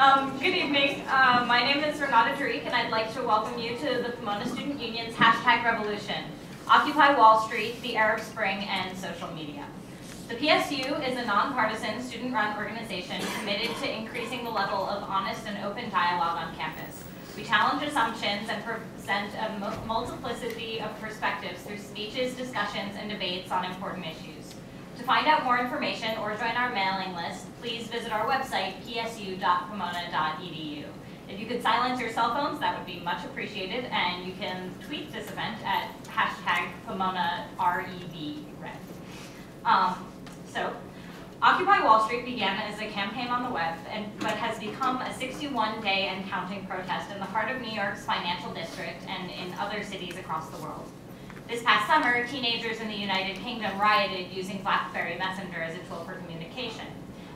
Good evening. My name is Renata Tariq, and I'd like to welcome you to the Pomona Student Union's #Revolution, Occupy Wall Street, the Arab Spring, and social media. The PSU is a nonpartisan, student-run organization committed to increasing the level of honest and open dialogue on campus. We challenge assumptions and present a multiplicity of perspectives through speeches, discussions, and debates on important issues. To find out more information or join our mailing list, please visit our website, psu.pomona.edu. If you could silence your cell phones, that would be much appreciated, and you can tweet this event at #PomonaREVRed. So, Occupy Wall Street began as a campaign on the web, but has become a 61-day and counting protest in the heart of New York's financial district and in other cities across the world. This past summer, teenagers in the United Kingdom rioted using BlackBerry Messenger as a tool for communication.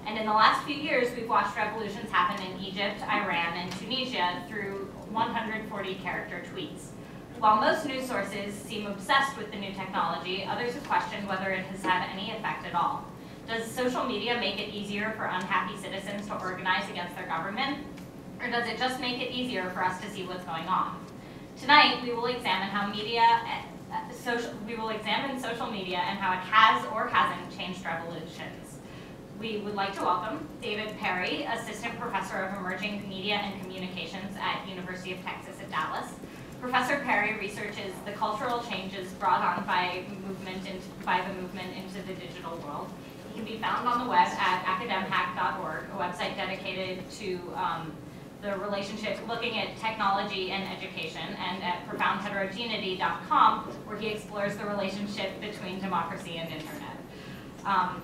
And in the last few years, we've watched revolutions happen in Egypt, Iran, and Tunisia through 140-character tweets. While most news sources seem obsessed with the new technology, others have questioned whether it has had any effect at all. Does social media make it easier for unhappy citizens to organize against their government? Or does it just make it easier for us to see what's going on? Tonight, we will examine social media and how it has or hasn't changed revolutions. We would like to welcome David Parry, Assistant Professor of Emerging Media and Communications at University of Texas at Dallas. Professor Parry researches the cultural changes brought on by the movement into the digital world. He can be found on the web at academhack.org, a website dedicated to the relationship looking at technology and education, and at profoundheterogeneity.com, where he explores the relationship between democracy and internet.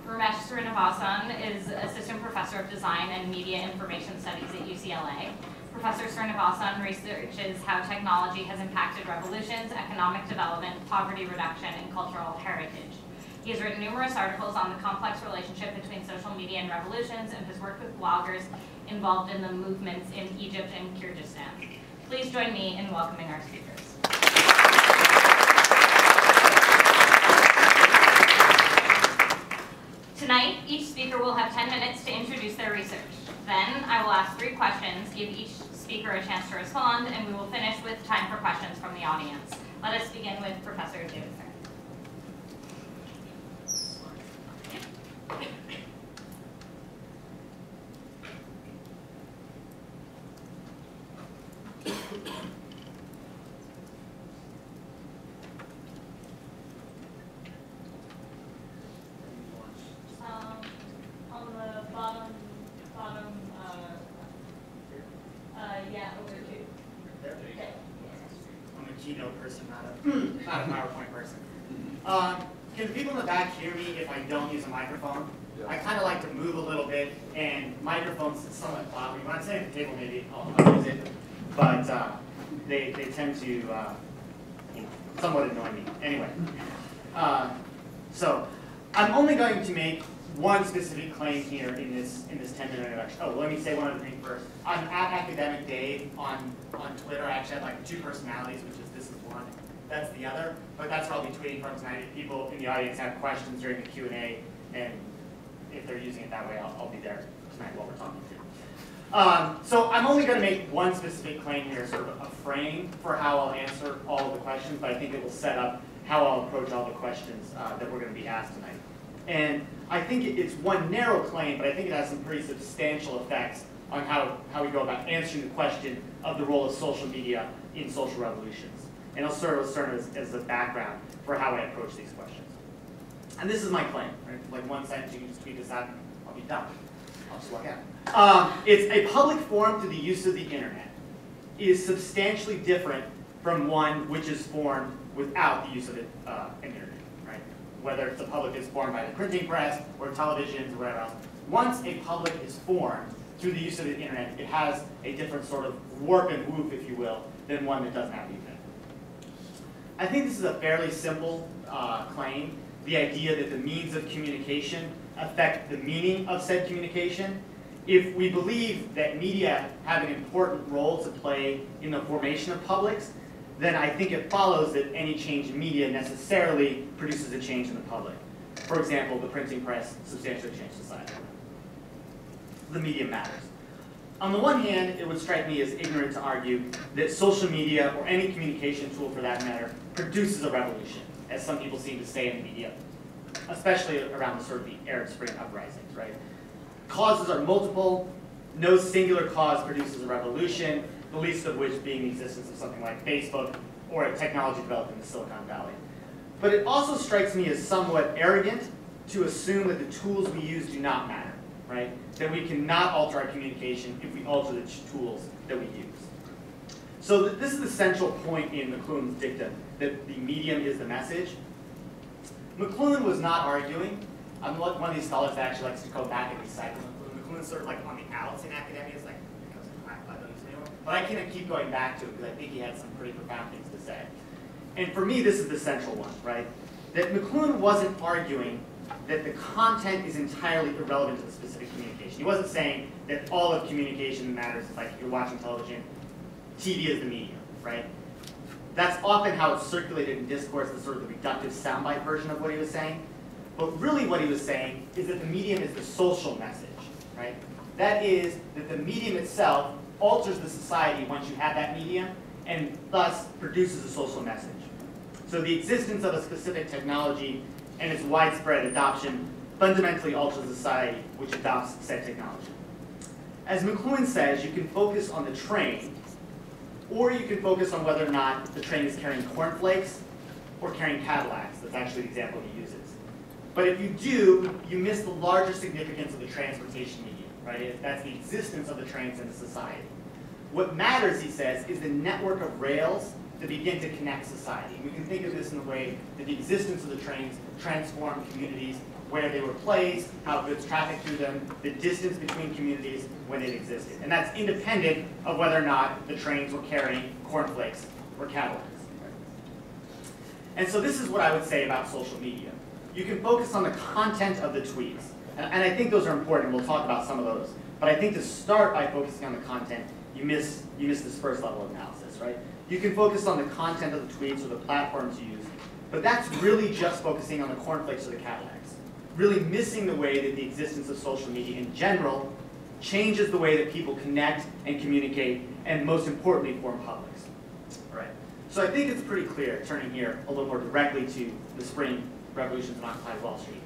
Ramesh Srinivasan is Assistant Professor of Design and Media Information Studies at UCLA. Professor Srinivasan researches how technology has impacted revolutions, economic development, poverty reduction, and cultural heritage. He has written numerous articles on the complex relationship between social media and revolutions, and has worked with bloggers involved in the movements in Egypt and Kyrgyzstan. Please join me in welcoming our speakers. Tonight, each speaker will have 10 minutes to introduce their research. Then, I will ask 3 questions, give each speaker a chance to respond, and we will finish with time for questions from the audience. Let us begin with Professor David Parry. Keynote person, not a PowerPoint person. Can the people in the back hear me if I don't use a microphone? Yeah. I kind of like to move a little bit, and microphones somewhat bother me. When I'm sitting at the table, maybe I'll use it, but they tend to somewhat annoy me. Anyway, so I'm only going to make one specific claim here in this 10-minute introduction. Oh, let me say one other thing first. I'm at Academic Dave on Twitter. I actually have like 2 personalities, which is this is one, that's the other. But that's what I'll be tweeting from tonight. If people in the audience have questions during the Q&A, and if they're using it that way, I'll be there tonight while we're talking to you. So I'm only going to make one specific claim here, sort of a frame for how I'll answer all of the questions, but I think it will set up how I'll approach all the questions that we're going to be asked tonight. And I think it's one narrow claim, but I think it has some pretty substantial effects on how we go about answering the question of the role of social media in social revolutions. And it'll serve as a background for how I approach these questions. And this is my claim, right? Like one sentence, you can just tweet this out, and I'll be done. I'll just walk out. It's a public forum through the use of the internet is substantially different from one which is formed without the use of the internet. Whether it's a public is formed by the printing press or televisions or whatever else. Once a public is formed through the use of the internet, it has a different sort of warp and woof, if you will, than one that doesn't have the internet. I think this is a fairly simple claim, the idea that the means of communication affect the meaning of said communication. If we believe that media have an important role to play in the formation of publics, then I think it follows that any change in media necessarily produces a change in the public. For example, the printing press substantially changed society. The medium matters. On the one hand, it would strike me as ignorant to argue that social media, or any communication tool for that matter, produces a revolution, as some people seem to say in the media, especially around the sort of the Arab Spring uprisings, right? Causes are multiple. No singular cause produces a revolution, the least of which being the existence of something like Facebook or a technology developed in the Silicon Valley. But it also strikes me as somewhat arrogant to assume that the tools we use do not matter, right? That we cannot alter our communication if we alter the tools that we use. So this is the central point in McLuhan's dictum, that the medium is the message. McLuhan was not arguing. I'm one of these scholars that actually likes to go back and recycle McLuhan. McLuhan's sort of like on the outs in academia. It's like, because I don't use it anymore. But I can keep going back to it because I think he had some pretty profound things to say. And for me, this is the central one, right? That McLuhan wasn't arguing that the content is entirely irrelevant to the specific communication. He wasn't saying that all of communication matters, like if you're watching television, TV is the medium, right? That's often how it's circulated in discourse, the sort of the reductive soundbite version of what he was saying. But really what he was saying is that the medium is the social message, right? That is, that the medium itself alters the society once you have that medium, and thus produces a social message. So the existence of a specific technology and its widespread adoption fundamentally alters the society which adopts said technology. As McLuhan says, you can focus on the train, or you can focus on whether or not the train is carrying cornflakes or carrying Cadillacs. That's actually the example he uses. But if you do, you miss the larger significance of the transportation medium, right? That's the existence of the trains in the society. What matters, he says, is the network of rails that begin to connect society. We can think of this in the way that the existence of the trains transformed communities, where they were placed, how goods trafficked through them, the distance between communities when it existed. And that's independent of whether or not the trains were carrying cornflakes or Cadillacs. And so this is what I would say about social media. You can focus on the content of the tweets. And I think those are important. We'll talk about some of those. But I think to start by focusing on the content, you miss this first level of analysis, right? You can focus on the content of the tweets or the platforms used, but that's really just focusing on the cornflakes or the Cadillacs. Really missing the way that the existence of social media in general changes the way that people connect and communicate, and most importantly, form publics. All right. So I think it's pretty clear, turning here a little more directly to the spring revolutions and Occupy Wall Street.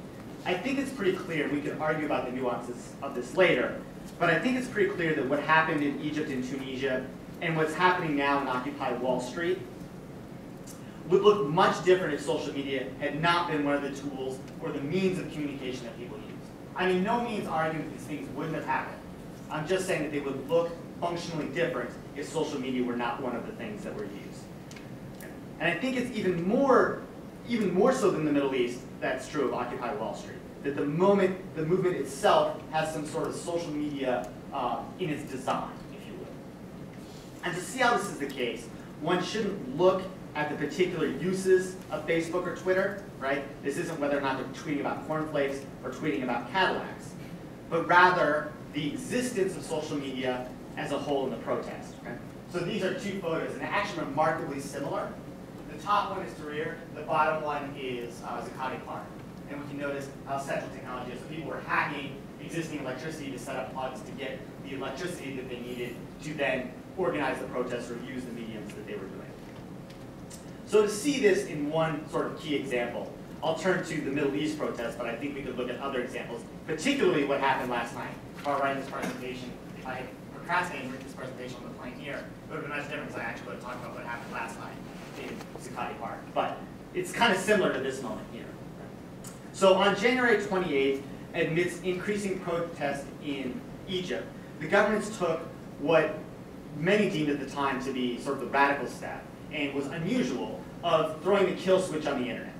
I think it's pretty clear, and we can argue about the nuances of this later, but I think it's pretty clear that what happened in Egypt and Tunisia and what's happening now in Occupy Wall Street would look much different if social media had not been one of the tools or the means of communication that people use. I mean, no means arguing that these things wouldn't have happened. I'm just saying that they would look functionally different if social media were not one of the things that were used. And I think it's even more so than the Middle East that's true of Occupy Wall Street. That the movement itself has some sort of social media in its design, if you will. And to see how this is the case, one shouldn't look at the particular uses of Facebook or Twitter, right? This isn't whether or not they're tweeting about cornflakes or tweeting about Cadillacs, but rather the existence of social media as a whole in the protest. Okay? So these are two photos, and they're actually remarkably similar. The top one is Tahrir, the bottom one is Zuccotti Park. And we can notice how central technology is. So people were hacking existing electricity to set up plugs to get the electricity that they needed to then organize the protests or use the mediums that they were doing. So to see this in one sort of key example, I'll turn to the Middle East protests, but I think we could look at other examples, particularly what happened last night. If I were writing this presentation, if I had procrastinated and written this presentation on the plane here, it would have been much different because I actually would have talked about what happened last night in Zuccotti Park. But it's kind of similar to this moment here. So on January 28th, amidst increasing protests in Egypt, the governments took what many deemed at the time to be sort of the radical step, and was unusual, of throwing the kill switch on the internet.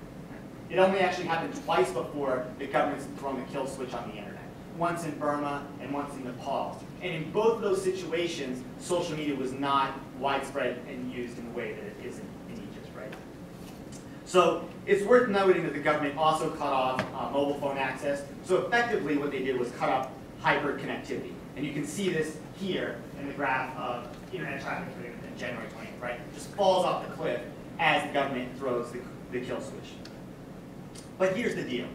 It only actually happened twice before the governments had thrown the kill switch on the internet. Once in Burma and once in Nepal. And in both of those situations, social media was not widespread and used in the way that it is in Egypt, right? So it's worth noting that the government also cut off mobile phone access. So effectively what they did was cut off hyperconnectivity. And you can see this here in the graph of internet traffic in January 20th, right? It just falls off the cliff as the government throws the kill switch. But here's the deal.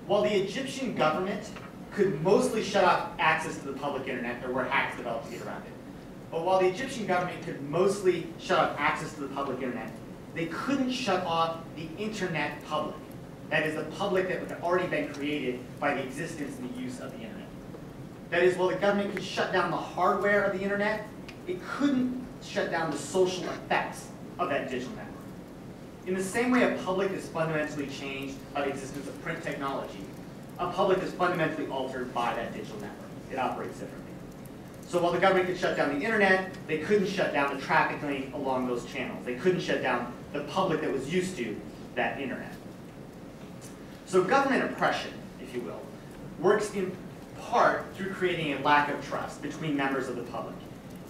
While the Egyptian government could mostly shut off access to the public internet. There were hacks developed to get around it. But while the Egyptian government could mostly shut off access to the public internet, they couldn't shut off the internet public. That is, the public that had already been created by the existence and the use of the internet. That is, while the government could shut down the hardware of the internet, it couldn't shut down the social effects of that digital network. In the same way a public is fundamentally changed by the existence of print technology, a public is fundamentally altered by that digital network. It operates differently. So while the government could shut down the internet, they couldn't shut down the trafficking along those channels. They couldn't shut down the public that was used to that internet. So government oppression, if you will, works in part through creating a lack of trust between members of the public.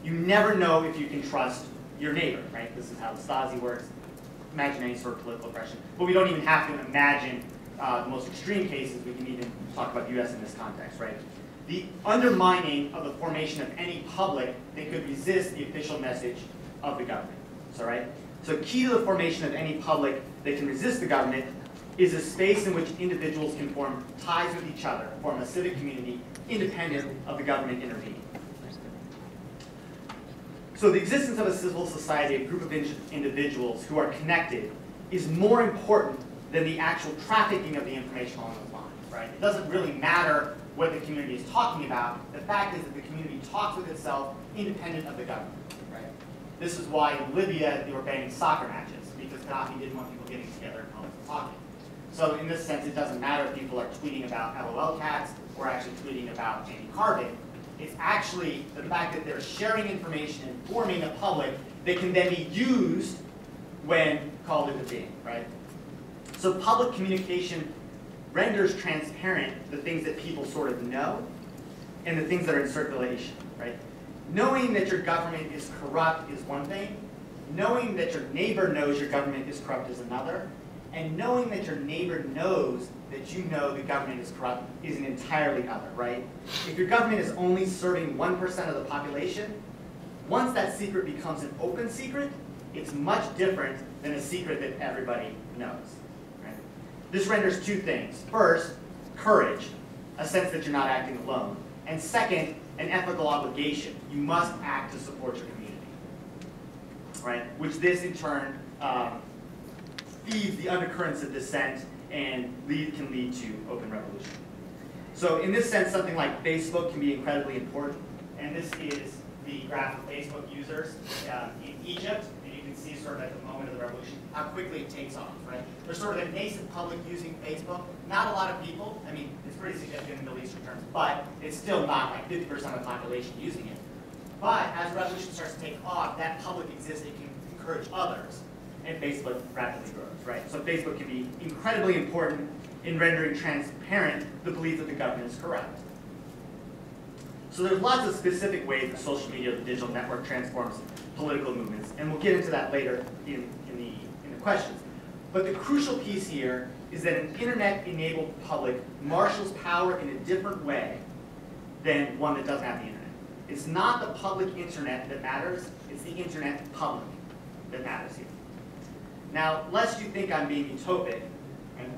You never know if you can trust your neighbor, right? This is how the Stasi works. Imagine any sort of political oppression. But we don't even have to imagine the most extreme cases. We can even talk about the US in this context, right? The undermining of the formation of any public that could resist the official message of the government. So key to the formation of any public that can resist the government is a space in which individuals can form ties with each other, form a civic community independent of the government intervening. So the existence of a civil society, a group of individuals who are connected, is more important than the actual trafficking of the information along those lines, right? It doesn't really matter what the community is talking about. The fact is that the community talks with itself independent of the government, right? This is why in Libya they were banning soccer matches, because Gaddafi didn't want people getting together in public and talking. So in this sense, it doesn't matter if people are tweeting about LOL cats or actually tweeting about Jamie Carvin. It's actually the fact that they're sharing information and forming a public that can then be used when called into being, right? So public communication renders transparent the things that people sort of know and the things that are in circulation, right? Knowing that your government is corrupt is one thing. Knowing that your neighbor knows your government is corrupt is another. And knowing that your neighbor knows that you know the government is corrupt is an entirely other, right? If your government is only serving 1% of the population, once that secret becomes an open secret, it's much different than a secret that everybody knows, right? This renders two things. First, courage, a sense that you're not acting alone. And second, an ethical obligation. You must act to support your community, right? Which this in turn feeds the undercurrents of dissent and can lead to open revolution. So in this sense, something like Facebook can be incredibly important. And this is the graph of Facebook users in Egypt. And you can see sort of at the moment of the revolution how quickly it takes off, right? There's sort of a nascent public using Facebook. Not a lot of people. I mean, it's pretty significant in Middle Eastern terms, but it's still not like 50% of the population using it. But as the revolution starts to take off, that public exists. It can encourage others. And Facebook rapidly grows, right? So Facebook can be incredibly important in rendering transparent the belief that the government is corrupt. So there's lots of specific ways that social media or the digital network transforms political movements, and we'll get into that later in the questions. But the crucial piece here is that an internet-enabled public marshals power in a different way than one that doesn't have the internet. It's not the public internet that matters, it's the internet public that matters here. Now, lest you think I'm being utopic, right?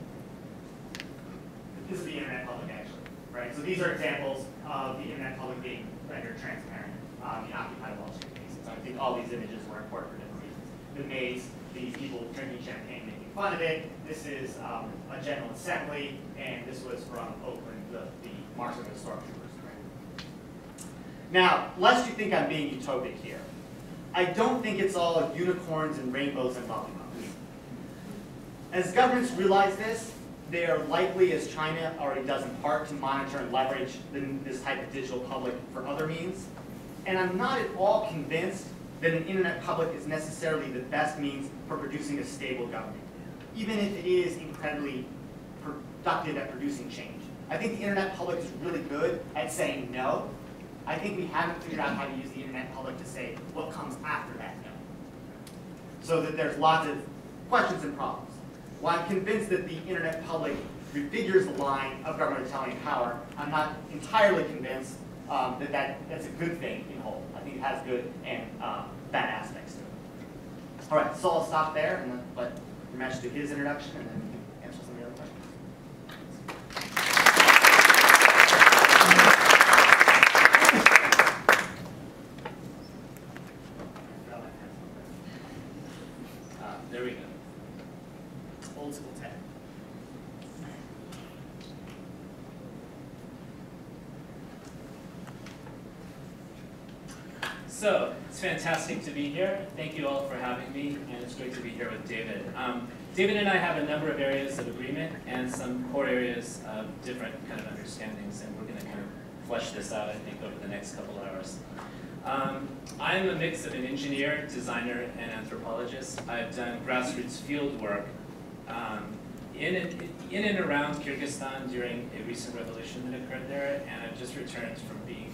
This is the internet public, actually, right? So these are examples of the internet public being rendered transparent in Occupy Wall Street cases. I think all these images were important for different reasons. The maze, these people drinking champagne, making fun of it. This is a General Assembly, and this was from Oakland, the March of the Stormtroopers. Right? Now, lest you think I'm being utopic here, I don't think it's all unicorns and rainbows and lollipops. As governments realize this, they are likely, as China already does in part, to monitor and leverage this type of digital public for other means. And I'm not at all convinced that an internet public is necessarily the best means for producing a stable government, even if it is incredibly productive at producing change. I think the internet public is really good at saying no. I think we haven't figured out how to use the internet public to say what comes after that no. So that there's lots of questions and problems. While I'm convinced that the internet public refigures the line of governmentality and power, I'm not entirely convinced that's a good thing in whole. I think it has good and bad aspects to it. All right, so I'll stop there and then let Ramesh do his introduction, and then we can answer some of the other questions. So, it's fantastic to be here. Thank you all for having me, and it's great to be here with David. David and I have a number of areas of agreement and some core areas of different kind of understandings, and we're going to kind of flesh this out, I think, over the next couple hours. I'm a mix of an engineer, designer, and anthropologist. I've done grassroots field work in and around Kyrgyzstan during a recent revolution that occurred there, and I've just returned from being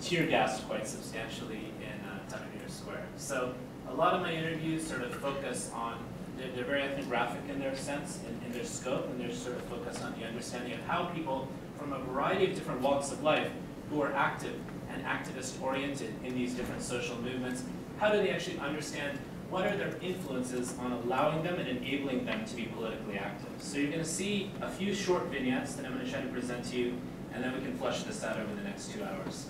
tear gassed quite substantially in Tahrir Square. So a lot of my interviews sort of focus on, they're very ethnographic in their sense, in their scope, and they're sort of focused on the understanding of how people from a variety of different walks of life who are active and activist-oriented in these different social movements, how do they actually understand what are their influences on allowing them and enabling them to be politically active. So you're going to see a few short vignettes that I'm going to try to present to you, and then we can flesh this out over the next 2 hours.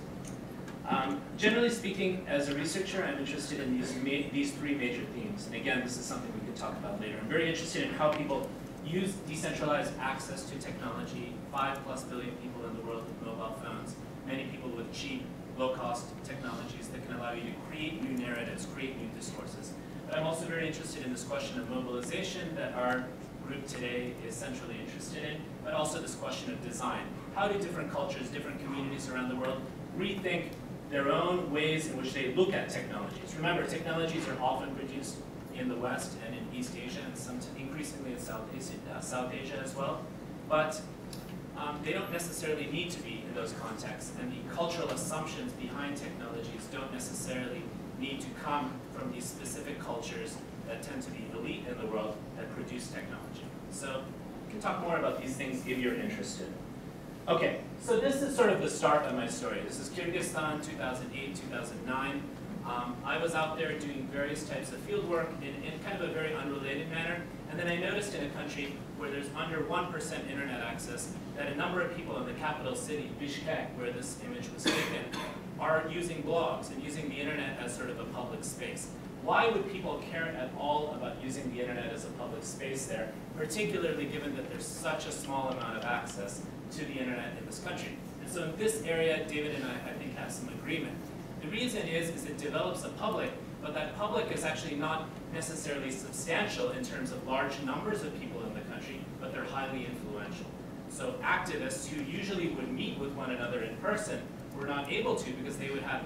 Generally speaking, as a researcher, I'm interested in these three major themes. And again, this is something we could talk about later. I'm very interested in how people use decentralized access to technology, 5+ billion people in the world with mobile phones, many people with cheap, low-cost technologies that can allow you to create new narratives, create new discourses. But I'm also very interested in this question of mobilization that our group today is centrally interested in, but also this question of design. How do different cultures, different communities around the world rethink their own ways in which they look at technologies? Remember, technologies are often produced in the West and in East Asia, and some increasingly in South Asia as well. But they don't necessarily need to be in those contexts, and the cultural assumptions behind technologies don't necessarily need to come from these specific cultures that tend to be elite in the world that produce technology. So we can talk more about these things if you're interested. Okay, so this is sort of the start of my story. This is Kyrgyzstan, 2008, 2009. I was out there doing various types of field work in kind of a very unrelated manner, and then I noticed in a country where there's under 1% internet access that a number of people in the capital city, Bishkek, where this image was taken, are using blogs and using the internet as sort of a public space. Why would people care at all about using the internet as a public space there, particularly given that there's such a small amount of access to the internet in this country? And so in this area, David and I think, have some agreement. The reason is it develops a public, but that public is actually not necessarily substantial in terms of large numbers of people in the country, but they're highly influential. So activists who usually would meet with one another in person were not able to because they would have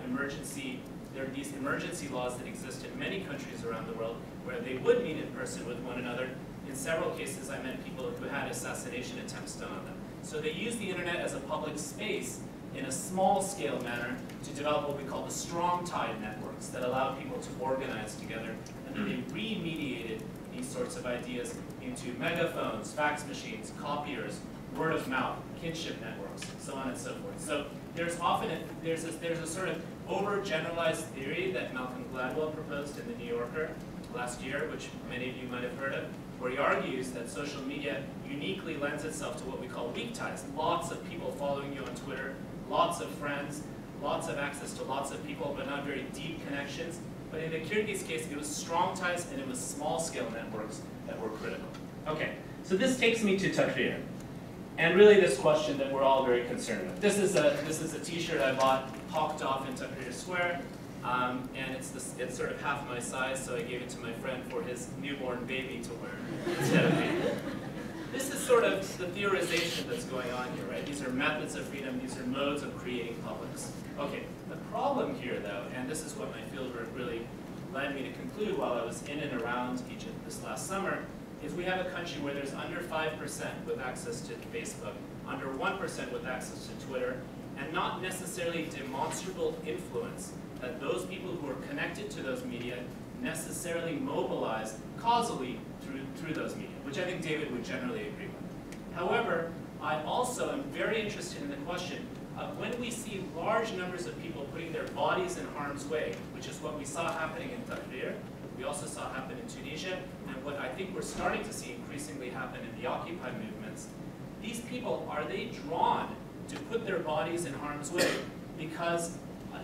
there are these emergency laws that exist in many countries around the world where they would meet in person with one another. In several cases, I met people who had assassination attempts done on them. So they use the internet as a public space in a small-scale manner to develop what we call the strong tide networks that allow people to organize together, and then they remediated these sorts of ideas into megaphones, fax machines, copiers, word of mouth, kinship networks, so on and so forth. So there's often there's a sort of overgeneralized theory that Malcolm Gladwell proposed in the New Yorker last year, which many of you might have heard of, where he argues that social media uniquely lends itself to what we call weak ties. Lots of people following you on Twitter, lots of friends, lots of access to lots of people, but not very deep connections. But in the Kyrgyz case, it was strong ties and it was small-scale networks that were critical. Okay, so this takes me to Tahrir, and really this question that we're all very concerned with. This is a T-shirt I bought, hawked off in Tahrir Square, and it's sort of half my size, so I gave it to my friend for his newborn baby to wear instead of me. This is sort of the theorization that's going on here, right? These are methods of freedom, these are modes of creating publics. Okay, the problem here though, and this is what my fieldwork really led me to conclude while I was in and around Egypt this last summer, is we have a country where there's under 5% with access to Facebook, under 1% with access to Twitter, and not necessarily demonstrable influence that those people who are connected to those media necessarily mobilize causally through those media, which I think David would generally agree with. However, I also am very interested in the question of when we see large numbers of people putting their bodies in harm's way, which is what we saw happening in Tahrir, we also saw happen in Tunisia, and what I think we're starting to see increasingly happen in the Occupy movements. These people, are they drawn to put their bodies in harm's way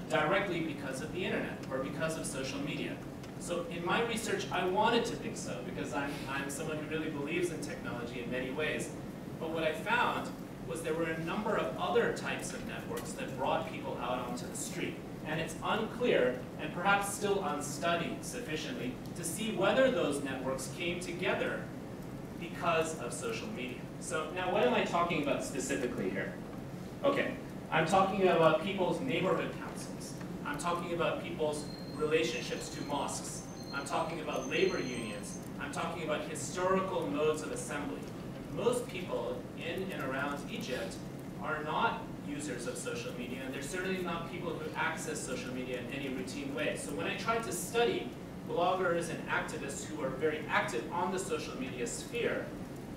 directly because of the internet or because of social media? So in my research, I wanted to think so because I'm someone who really believes in technology in many ways. But what I found was there were a number of other types of networks that brought people out onto the street. And it's unclear, and perhaps still unstudied sufficiently, to see whether those networks came together because of social media. So now what am I talking about specifically here? Okay, I'm talking about people's neighborhood councils. I'm talking about people's relationships to mosques. I'm talking about labor unions. I'm talking about historical modes of assembly. Most people in and around Egypt are not users of social media, and they're certainly not people who access social media in any routine way. So when I tried to study bloggers and activists who are very active on the social media sphere,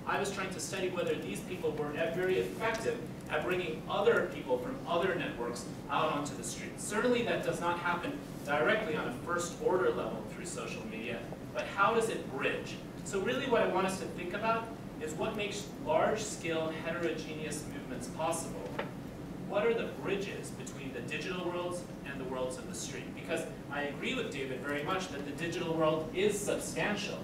I was trying to study whether these people were very effective at bringing other people from other networks out onto the street. Certainly that does not happen directly on a first order level through social media, but how does it bridge? So really what I want us to think about is what makes large-scale heterogeneous movements possible. What are the bridges between the digital worlds and the worlds of the street? Because I agree with David very much that the digital world is substantial,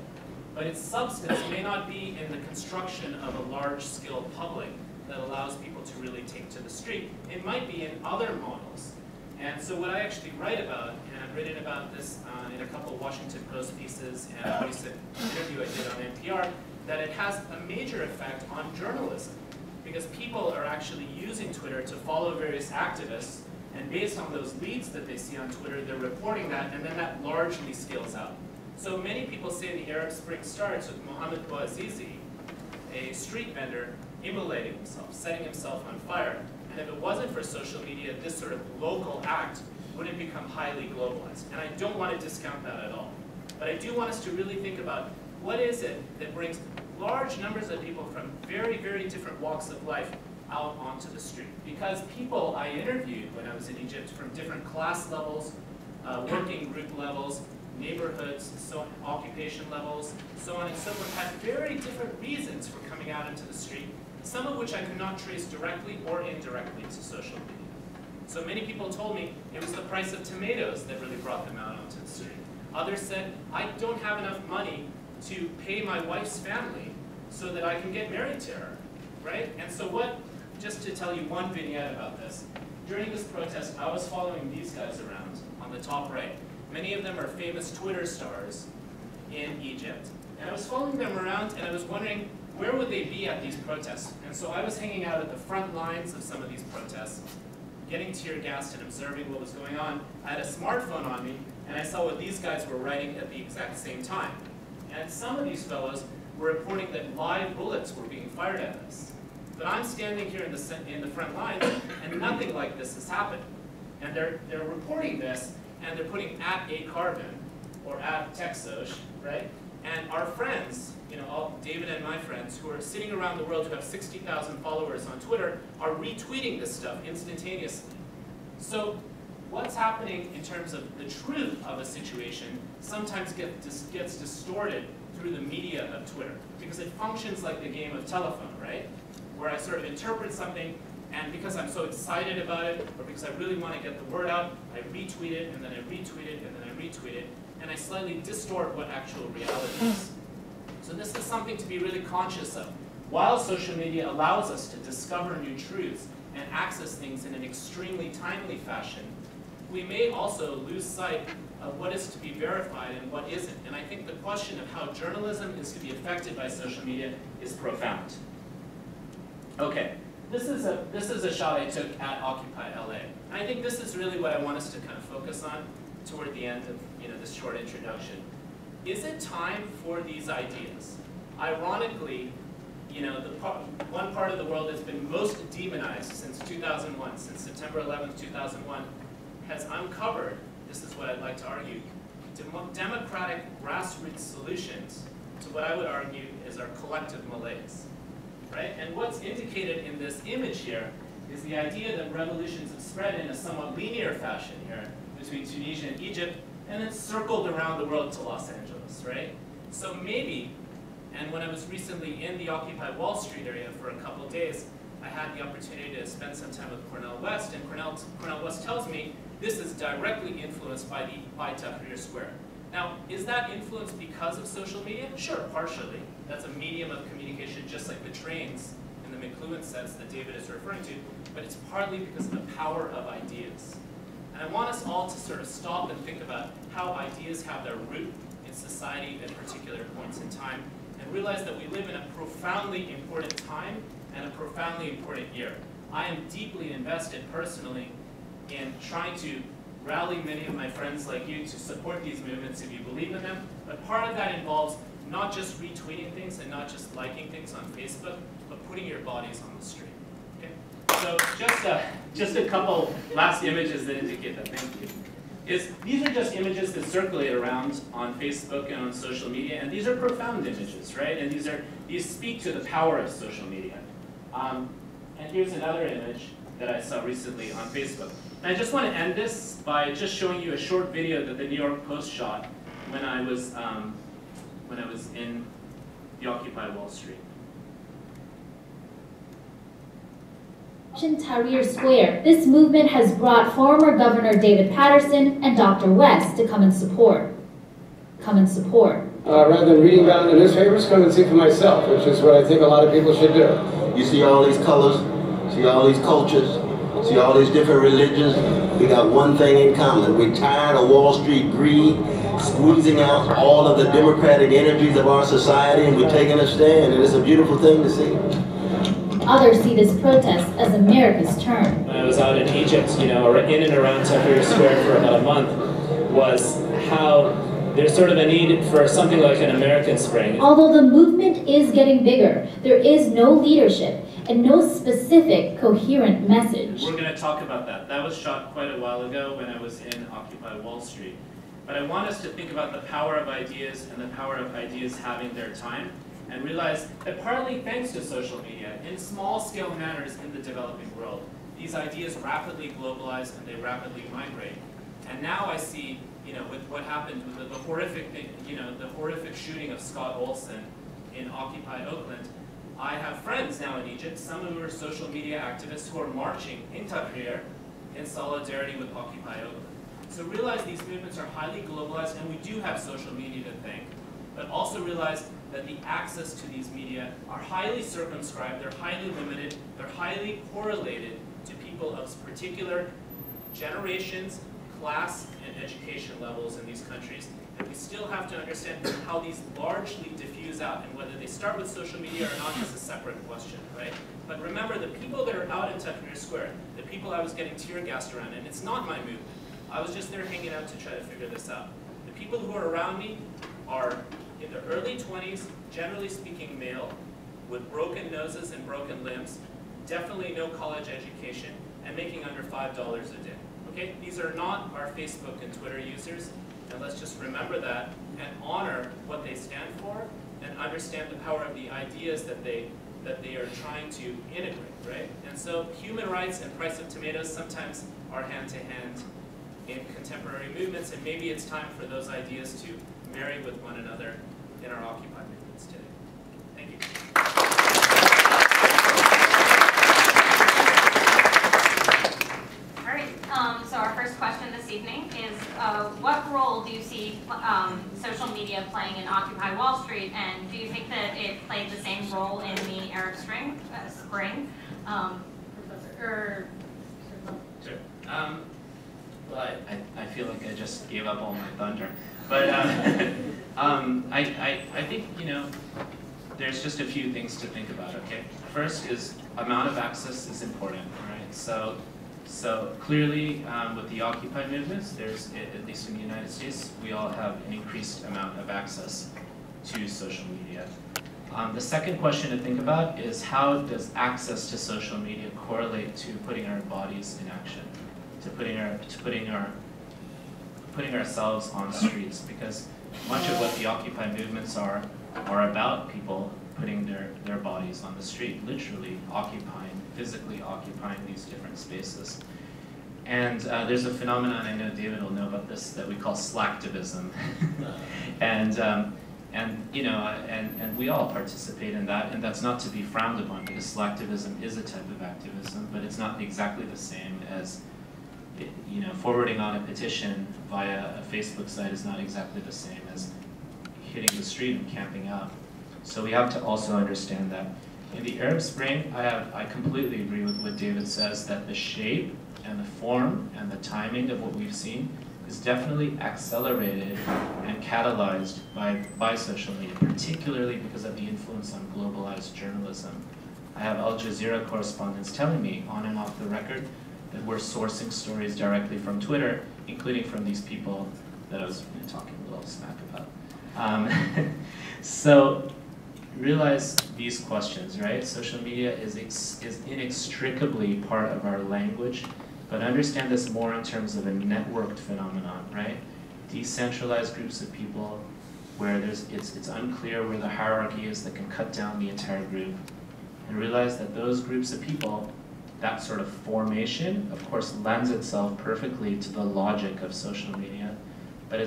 but its substance may not be in the construction of a large-scale public that allows people to really take to the street. It might be in other models. And so what I actually write about, and I've written about this in a couple of Washington Post pieces and a recent interview I did on NPR, that it has a major effect on journalism. Because people are actually using Twitter to follow various activists, and based on those leads that they see on Twitter, they're reporting that, and then that largely scales out. So many people say the Arab Spring starts with Mohammed Bouazizi, a street vendor, immolating himself, setting himself on fire. And if it wasn't for social media, this sort of local act wouldn't become highly globalized. And I don't want to discount that at all. But I do want us to really think about what is it that brings large numbers of people from very, very different walks of life out onto the street. Because people I interviewed when I was in Egypt from different class levels, working group levels, neighborhoods, so on, occupation levels, so on and so forth, had very different reasons for coming out into the street, some of which I could not trace directly or indirectly to social media. So many people told me it was the price of tomatoes that really brought them out onto the street. Others said, I don't have enough money to pay my wife's family so that I can get married to her, right? And so what, just to tell you one vignette about this, during this protest, I was following these guys around on the top right. Many of them are famous Twitter stars in Egypt. And I was following them around and I was wondering, where would they be at these protests? And so I was hanging out at the front lines of some of these protests, getting tear gassed and observing what was going on. I had a smartphone on me, and I saw what these guys were writing at the exact same time. And some of these fellows were reporting that live bullets were being fired at us. But I'm standing here in the front lines, and nothing like this has happened. And they're reporting this, and they're putting @acarbon or @texosh, right? And our friends, you know, all David and my friends who are sitting around the world who have 60,000 followers on Twitter are retweeting this stuff instantaneously. So what's happening in terms of the truth of a situation sometimes gets distorted through the media of Twitter, because it functions like the game of telephone, right? Where I sort of interpret something, and because I'm so excited about it, or because I really want to get the word out, I retweet it, and then I retweet it, and then I retweet it, and I slightly distort what actual reality is. So this is something to be really conscious of. While social media allows us to discover new truths and access things in an extremely timely fashion, we may also lose sight of what is to be verified and what isn't. And I think the question of how journalism is to be affected by social media is profound. Okay, this is a shot I took at Occupy LA. And I think this is really what I want us to kind of focus on toward the end of this short introduction. Is it time for these ideas? Ironically, one part of the world that's been most demonized since 2001, since September 11th, 2001, has uncovered, this is what I'd like to argue, democratic grassroots solutions to what I would argue is our collective malaise, right? And what's indicated in this image here is the idea that revolutions have spread in a somewhat linear fashion here between Tunisia and Egypt, and then circled around the world to Los Angeles, right? So maybe, and when I was recently in the Occupy Wall Street area for a couple of days, I had the opportunity to spend some time with Cornel West, and Cornel West tells me this is directly influenced by Tahrir Square. Now, is that influenced because of social media? Sure, partially. That's a medium of communication, just like the trains in the McLuhan sense that David is referring to, but it's partly because of the power of ideas. And I want us all to sort of stop and think about how ideas have their root in society at particular points in time, and realize that we live in a profoundly important time and a profoundly important year. I am deeply invested personally in trying to rally many of my friends like you to support these movements if you believe in them, but part of that involves not just retweeting things and not just liking things on Facebook, but putting your bodies on the street. Okay? So just a couple last images that indicate that. Thank you. These are just images that circulate around on Facebook and on social media, and these are profound images, right? And these speak to the power of social media. And here's another image that I saw recently on Facebook. And I just want to end this by just showing you a short video that the New York Post shot when I was in the Occupy Wall Street. In Tahrir Square, this movement has brought former Governor David Paterson and Dr. West to come and support. Rather than reading about it in the newspapers, come and see for myself, which is what I think a lot of people should do. You see all these colors, see all these cultures, see all these different religions. We got one thing in common. We're tired of Wall Street greed, squeezing out all of the democratic energies of our society, and we're taking a stand, and it's a beautiful thing to see. Others see this protest as America's turn. When I was out in Egypt, in and around Tahrir Square for about a month, was how there's sort of a need for something like an American Spring. Although the movement is getting bigger, there is no leadership and no specific, coherent message. We're going to talk about that. That was shot quite a while ago when I was in Occupy Wall Street. But I want us to think about the power of ideas and the power of ideas having their time, and realize that partly thanks to social media, in small-scale manners in the developing world, these ideas rapidly globalize and they rapidly migrate. And now I see, with what happened with the horrific thing, the horrific shooting of Scott Olson in Occupy Oakland, I have friends now in Egypt, some who are social media activists who are marching in Tahrir in solidarity with Occupy Oakland. So realize these movements are highly globalized, and we do have social media to thank, but also realize that the access to these media are highly circumscribed, they're highly limited, they're highly correlated to people of particular generations, class, and education levels in these countries. And we still have to understand how these largely diffuse out, and whether they start with social media or not is a separate question, right? But remember, the people that are out in Tahrir Square, the people I was getting tear gassed around, and it's not my movement. I was just there hanging out to try to figure this out. The people who are around me are in their early 20s, generally speaking male, with broken noses and broken limbs, definitely no college education, and making under $5 a day. Okay? These are not our Facebook and Twitter users, and let's just remember that and honor what they stand for and understand the power of the ideas that they are trying to integrate, right? And so human rights and price of tomatoes sometimes are hand-to-hand in contemporary movements, and maybe it's time for those ideas to marry with one another in our Occupy movements today. Thank you. All right, so our first question this evening is, what role do you see social media playing in Occupy Wall Street, and do you think that it played the same role in the Arab Spring? Sure. Well, I feel like I just gave up all my thunder. But I think, there's just a few things to think about, okay? First is amount of access is important, right? So clearly with the Occupy movements, there's, at least in the United States, we all have an increased amount of access to social media. The second question to think about is, how does access to social media correlate to putting our bodies in action, to putting ourselves on streets? Because much of what the Occupy movements are about people putting their bodies on the street, literally physically occupying these different spaces. And there's a phenomenon, I know David will know about this, that we call slacktivism. and we all participate in that, and that's not to be frowned upon, because slacktivism is a type of activism, but it's not exactly the same as, forwarding on a petition via a Facebook site is not exactly the same as hitting the street and camping out. So we have to also understand that. In the Arab Spring, I completely agree with what David says, that the shape and the form and the timing of what we've seen is definitely accelerated and catalyzed by social media, particularly because of the influence on globalized journalism. I have Al Jazeera correspondents telling me on and off the record that we're sourcing stories directly from Twitter, including from these people that I was talking a little smack about. So realize these questions, right? Social media is inextricably part of our language, but understand this more in terms of a networked phenomenon, right? Decentralized groups of people where it's unclear where the hierarchy is that can cut down the entire group. And realize that those groups of people, that sort of formation, of course, lends itself perfectly to the logic of social media, but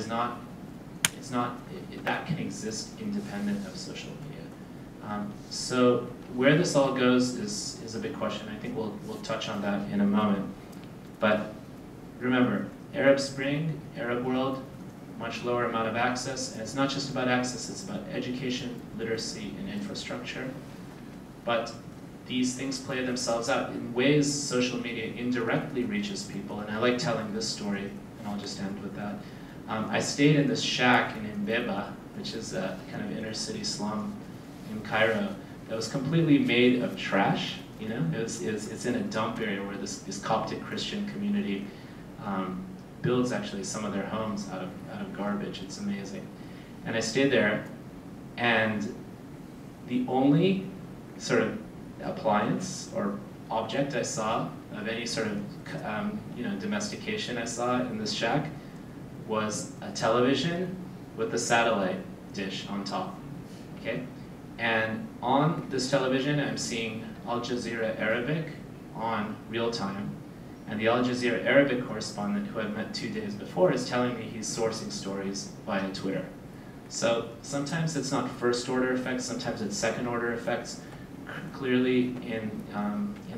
that can exist independent of social media. So where this all goes is a big question. I think we'll touch on that in a moment. But remember, Arab Spring, Arab world, much lower amount of access, and it's not just about access, it's about education, literacy, and infrastructure. But these things play themselves out in ways social media indirectly reaches people, and I like telling this story, and I'll just end with that. I stayed in this shack in Mbeba, which is a kind of inner city slum in Cairo, that was completely made of trash. You know, it's in a dump area where this Coptic Christian community builds actually some of their homes out of garbage. It's amazing. And I stayed there, and the only sort of appliance or object I saw of any sort of domestication I saw in this shack was a television with a satellite dish on top. Okay, and on this television I'm seeing Al Jazeera Arabic on real time, and the Al Jazeera Arabic correspondent who I'd met 2 days before is telling me he's sourcing stories via Twitter. So sometimes it's not first order effects, sometimes it's second order effects. Clearly in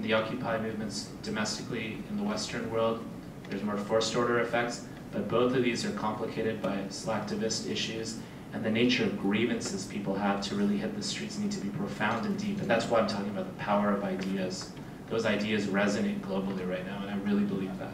the Occupy movements domestically in the Western world, there's more first order effects, but both of these are complicated by slacktivist issues, and the nature of grievances people have to really hit the streets need to be profound and deep. And that's why I'm talking about the power of ideas. Those ideas resonate globally right now, and I really believe that.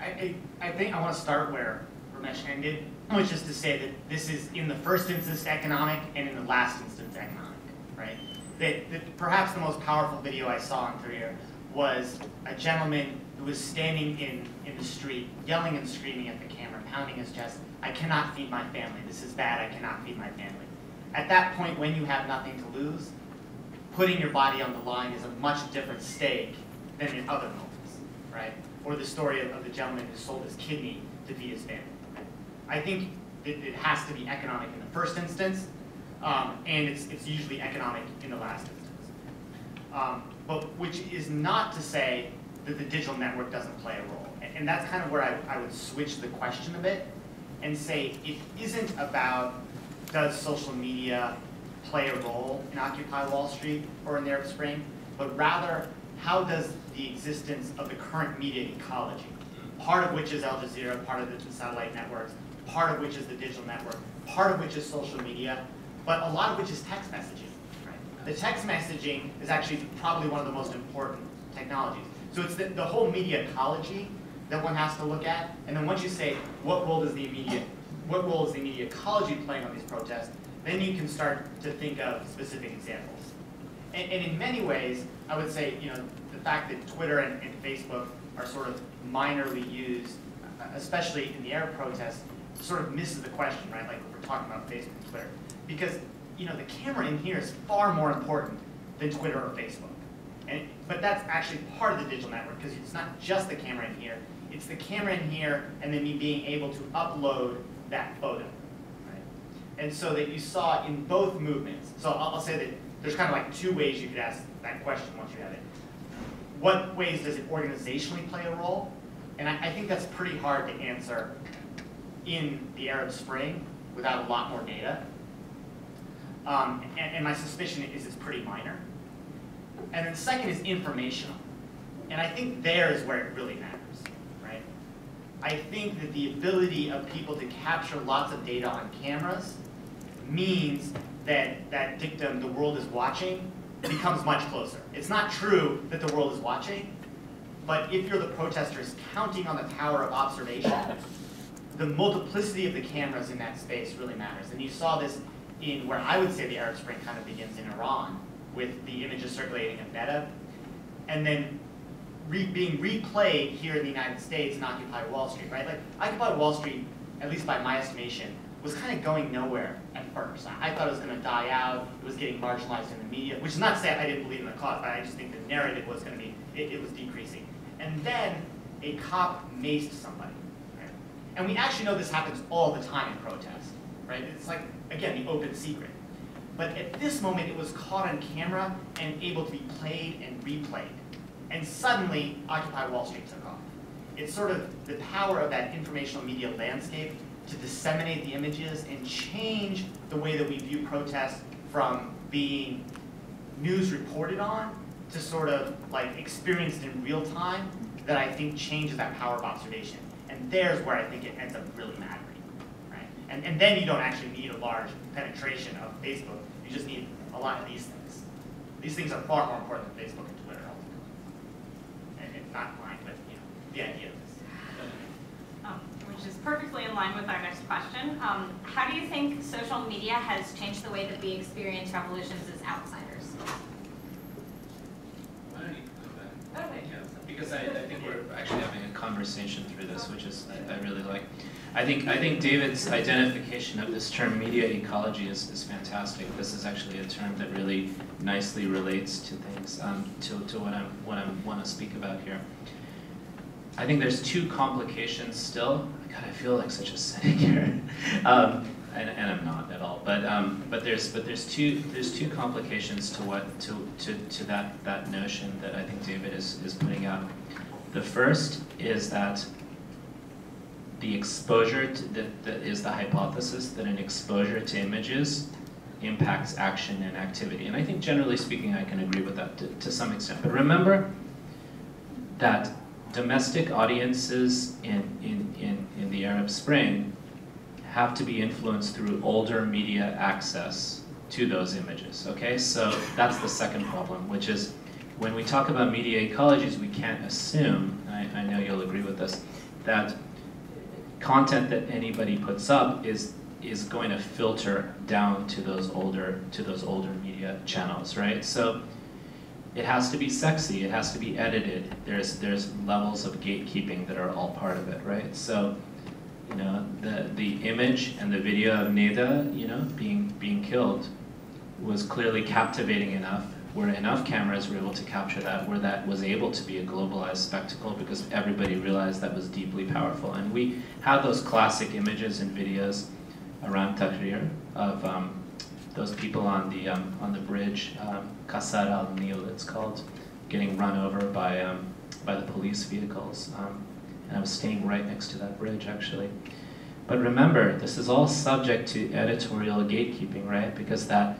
I think I want to start where Ramesh ended, which is to say that this is in the first instance economic and in the last instance economic, right? That perhaps the most powerful video I saw on Twitter was a gentleman who was standing in the street, yelling and screaming at the camera, pounding his chest, "I cannot feed my family. This is bad. I cannot feed my family." At that point, when you have nothing to lose, putting your body on the line is a much different stake than in other moments, right? Or the story of the gentleman who sold his kidney to feed his family. Right? I think it has to be economic in the first instance, and it's usually economic in the last instance. But which is not to say that the digital network doesn't play a role. And that's kind of where I would switch the question a bit and say it isn't about does social media play a role in Occupy Wall Street or in the Arab Spring, but rather how does the existence of the current media ecology, part of which is Al Jazeera, part of the satellite networks, part of which is the digital network, part of which is social media, but a lot of which is text messaging. Right? The text messaging is actually probably one of the most important technologies. So it's the whole media ecology that one has to look at, and then once you say what role is the media ecology playing on these protests, then you can start to think of specific examples. And in many ways, I would say, the fact that Twitter and Facebook are sort of minorly used, especially in the Arab protests, sort of misses the question, right? Like we're talking about Facebook and Twitter. Because, the camera in here is far more important than Twitter or Facebook. But that's actually part of the digital network, because it's not just the camera in here, it's the camera in here and then me being able to upload that photo. Right? And so that you saw in both movements, so I'll say that there's kind of like two ways you could ask that question once you have it. What ways does it organizationally play a role? And I think that's pretty hard to answer in the Arab Spring without a lot more data. And my suspicion is it's pretty minor. And then second is informational. And I think there is where it really matters, right? I think that the ability of people to capture lots of data on cameras means that that dictum, the world is watching, becomes much closer. It's not true that the world is watching, but if you're the protesters counting on the power of observation, the multiplicity of the cameras in that space really matters. And you saw this in where I would say the Arab Spring kind of begins in Iran, with the images circulating in Meta, and then being replayed here in the United States in Occupy Wall Street, right? Like, Occupy Wall Street, at least by my estimation, was kind of going nowhere at first. I thought it was going to die out. It was getting marginalized in the media, which is not to say I didn't believe in the cause, but I just think the narrative was going to be, it was decreasing. And then a cop maced somebody, right? And we actually know this happens all the time in protests, right? It's like, again, the open secret. But at this moment, it was caught on camera and able to be played and replayed. And suddenly, Occupy Wall Street took off. It's sort of the power of that informational media landscape to disseminate the images and change the way that we view protests from being news reported on to sort of like experienced in real time, that I think changes that power of observation. And there's where I think it ends up really mattering, right? And then you don't actually need a large penetration of Facebook. You just need a lot of these things. These things are far more important than Facebook and Twitter ultimately. And it's not mine, but you know, the idea of this. Which is perfectly in line with our next question. How do you think social media has changed the way that we experience revolutions as outsiders? Because I think we're actually having a conversation through this, which is I really like. I think David's identification of this term media ecology is fantastic. This is actually a term that really nicely relates to things, to what I want to speak about here. I think there's two complications still. God, I feel like such a cynic here, and I'm not at all. But there's two complications to that notion that I think David is putting out. The first is that the exposure that is the hypothesis that an exposure to images impacts action and activity. And I think generally speaking, I can agree with that to some extent. But remember that domestic audiences in the Arab Spring have to be influenced through older media access to those images, okay? So that's the second problem, which is when we talk about media ecologies, we can't assume, I know you'll agree with this, that content that anybody puts up is going to filter down to those older media channels, right? So it has to be sexy, it has to be edited. There's levels of gatekeeping that are all part of it, right? So, you know, the image and the video of Neda, you know, being killed was clearly captivating enough, where enough cameras were able to capture that, where that was able to be a globalized spectacle because everybody realized that was deeply powerful. And we have those classic images and videos around Tahrir of those people on the bridge, Qasar al-Nil it's called, getting run over by the police vehicles. And I was staying right next to that bridge, actually. But remember, this is all subject to editorial gatekeeping, right? Because that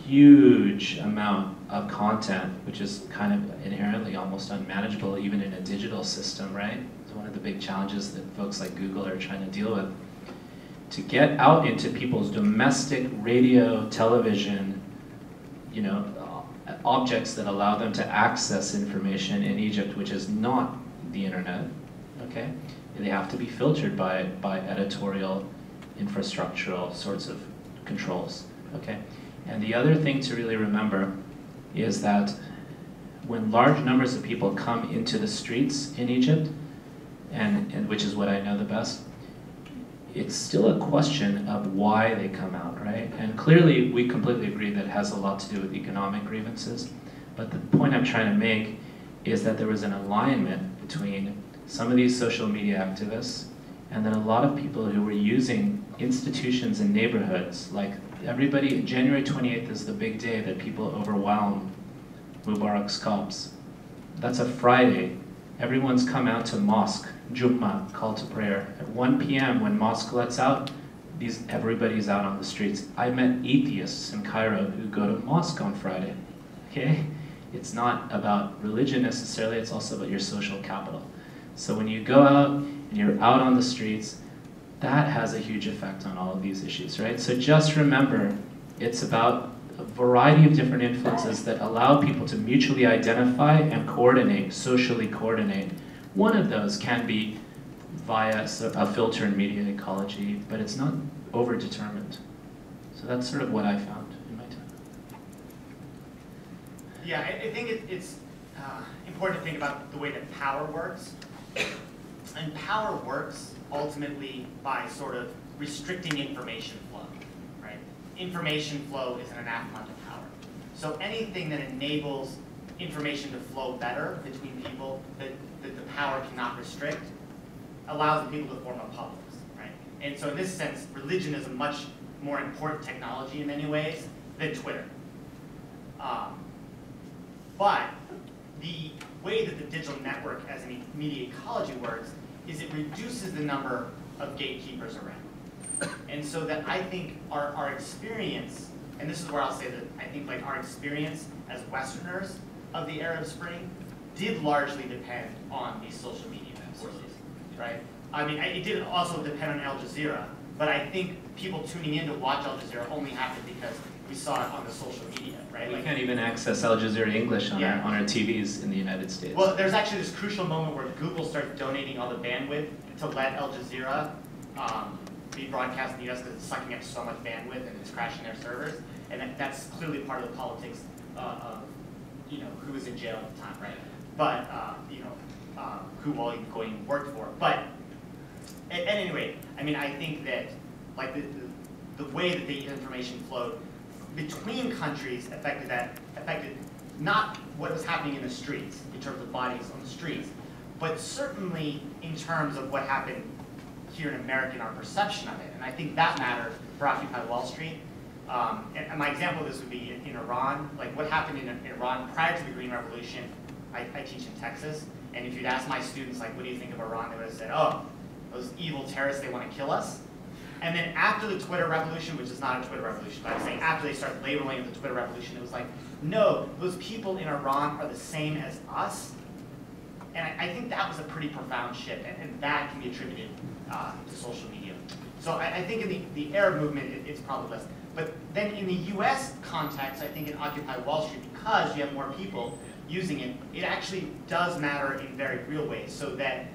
huge amount of content, which is kind of inherently almost unmanageable even in a digital system, right? It's one of the big challenges that folks like Google are trying to deal with. To get out into people's domestic radio, television, you know, objects that allow them to access information in Egypt, which is not the internet, okay? They have to be filtered by editorial, infrastructural sorts of controls, okay? And the other thing to really remember is that when large numbers of people come into the streets in Egypt, and which is what I know the best, it's still a question of why they come out, right? And clearly, we completely agree that it has a lot to do with economic grievances. But the point I'm trying to make is that there was an alignment between some of these social media activists and then a lot of people who were using institutions in neighborhoods. Like everybody, January 28th is the big day that people overwhelm Mubarak's cops. That's a Friday. Everyone's come out to mosque, Jummah, call to prayer. At 1 p.m. when mosque lets out, everybody's out on the streets. I met atheists in Cairo who go to mosque on Friday, okay? It's not about religion necessarily, it's also about your social capital. So when you go out and you're out on the streets, that has a huge effect on all of these issues, right? So just remember, it's about a variety of different influences that allow people to mutually identify and coordinate, socially coordinate. One of those can be via a filter in media ecology, but it's not over-determined. So that's sort of what I found in my time. Yeah, I think it's important to think about the way that power works. And power works ultimately by sort of restricting information flow, right? Information flow is an anathema to power. So anything that enables information to flow better between people that the power cannot restrict allows the people to form a publics, right? And so in this sense, religion is a much more important technology in many ways than Twitter. But the way that the digital network as a media ecology works is it reduces the number of gatekeepers around. And so that I think our experience, and this is where I'll say that I think like our experience as Westerners of the Arab Spring did largely depend on these social media forces, right? I mean, it did also depend on Al Jazeera, but I think people tuning in to watch Al Jazeera only happened because we saw it on the social media, right? We like, can't even access Al Jazeera English on, yeah. on our TVs in the United States. Well, there's actually this crucial moment where Google starts donating all the bandwidth to let Al Jazeera be broadcast in the US because it's sucking up so much bandwidth and it's crashing their servers. And that's clearly part of the politics of who was in jail at the time, right? But who Wally Coyne worked for. But at any rate, I mean, I think that like the way that the information flowed between countries affected not what was happening in the streets in terms of bodies on the streets, but certainly in terms of what happened here in America and our perception of it. And I think that mattered for Occupy Wall Street. And my example of this would be in Iran. Like what happened in Iran prior to the Green Revolution, I teach in Texas, and if you'd ask my students, like, what do you think of Iran, they would have said, oh, those evil terrorists, they want to kill us. And then after the Twitter revolution, which is not a Twitter revolution, but I'm saying after they started labeling it the Twitter revolution, it was like, no, those people in Iran are the same as us. And I think that was a pretty profound shift, and that can be attributed to social media. So I think in the Arab movement, it's probably less. But then in the US context, I think in Occupy Wall Street, because you have more people using it, it actually does matter in very real ways. So that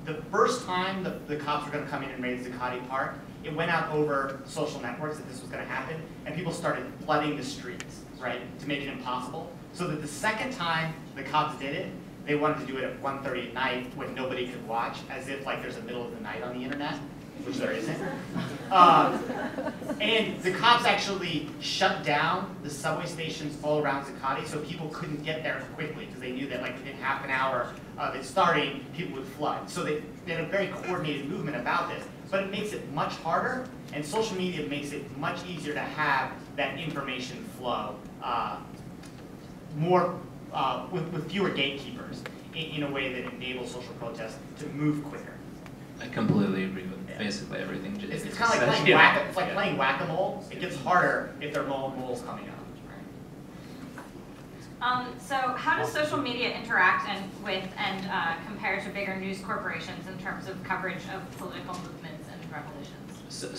the first time the cops were going to come in and raid Zuccotti Park, it went out over social networks that this was going to happen, and people started flooding the streets, right, to make it impossible. So that the second time the cops did it, they wanted to do it at 1:30 at night when nobody could watch, as if like there's a middle of the night on the internet, which there isn't. And the cops actually shut down the subway stations all around Zuccotti so people couldn't get there quickly because they knew that like within half an hour of it starting, people would flood. So they had a very coordinated movement about this. But it makes it much harder, and social media makes it much easier to have that information flow with fewer gatekeepers in a way that enables social protest to move quicker. I completely agree with basically everything. It's kind of like playing whack-a-mole. It gets harder if there are more moles coming up. So how does social media interact with and compare to bigger news corporations in terms of coverage of political movements and revolutions?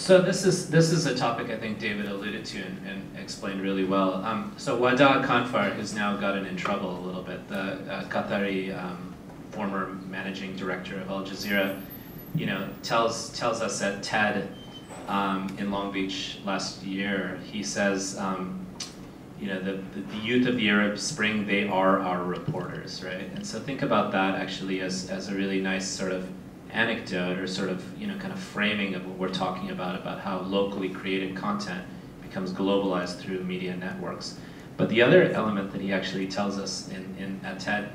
So this is a topic I think David alluded to and explained really well. So Wada Kanfar has now gotten in trouble a little bit. The Qatari former managing director of Al Jazeera, tells us at TED in Long Beach last year. He says, the youth of the Arab Spring, they are our reporters, right? And so think about that actually as a really nice sort of anecdote or sort of, kind of framing of what we're talking about how locally created content becomes globalized through media networks. But the other element that he actually tells us at TED,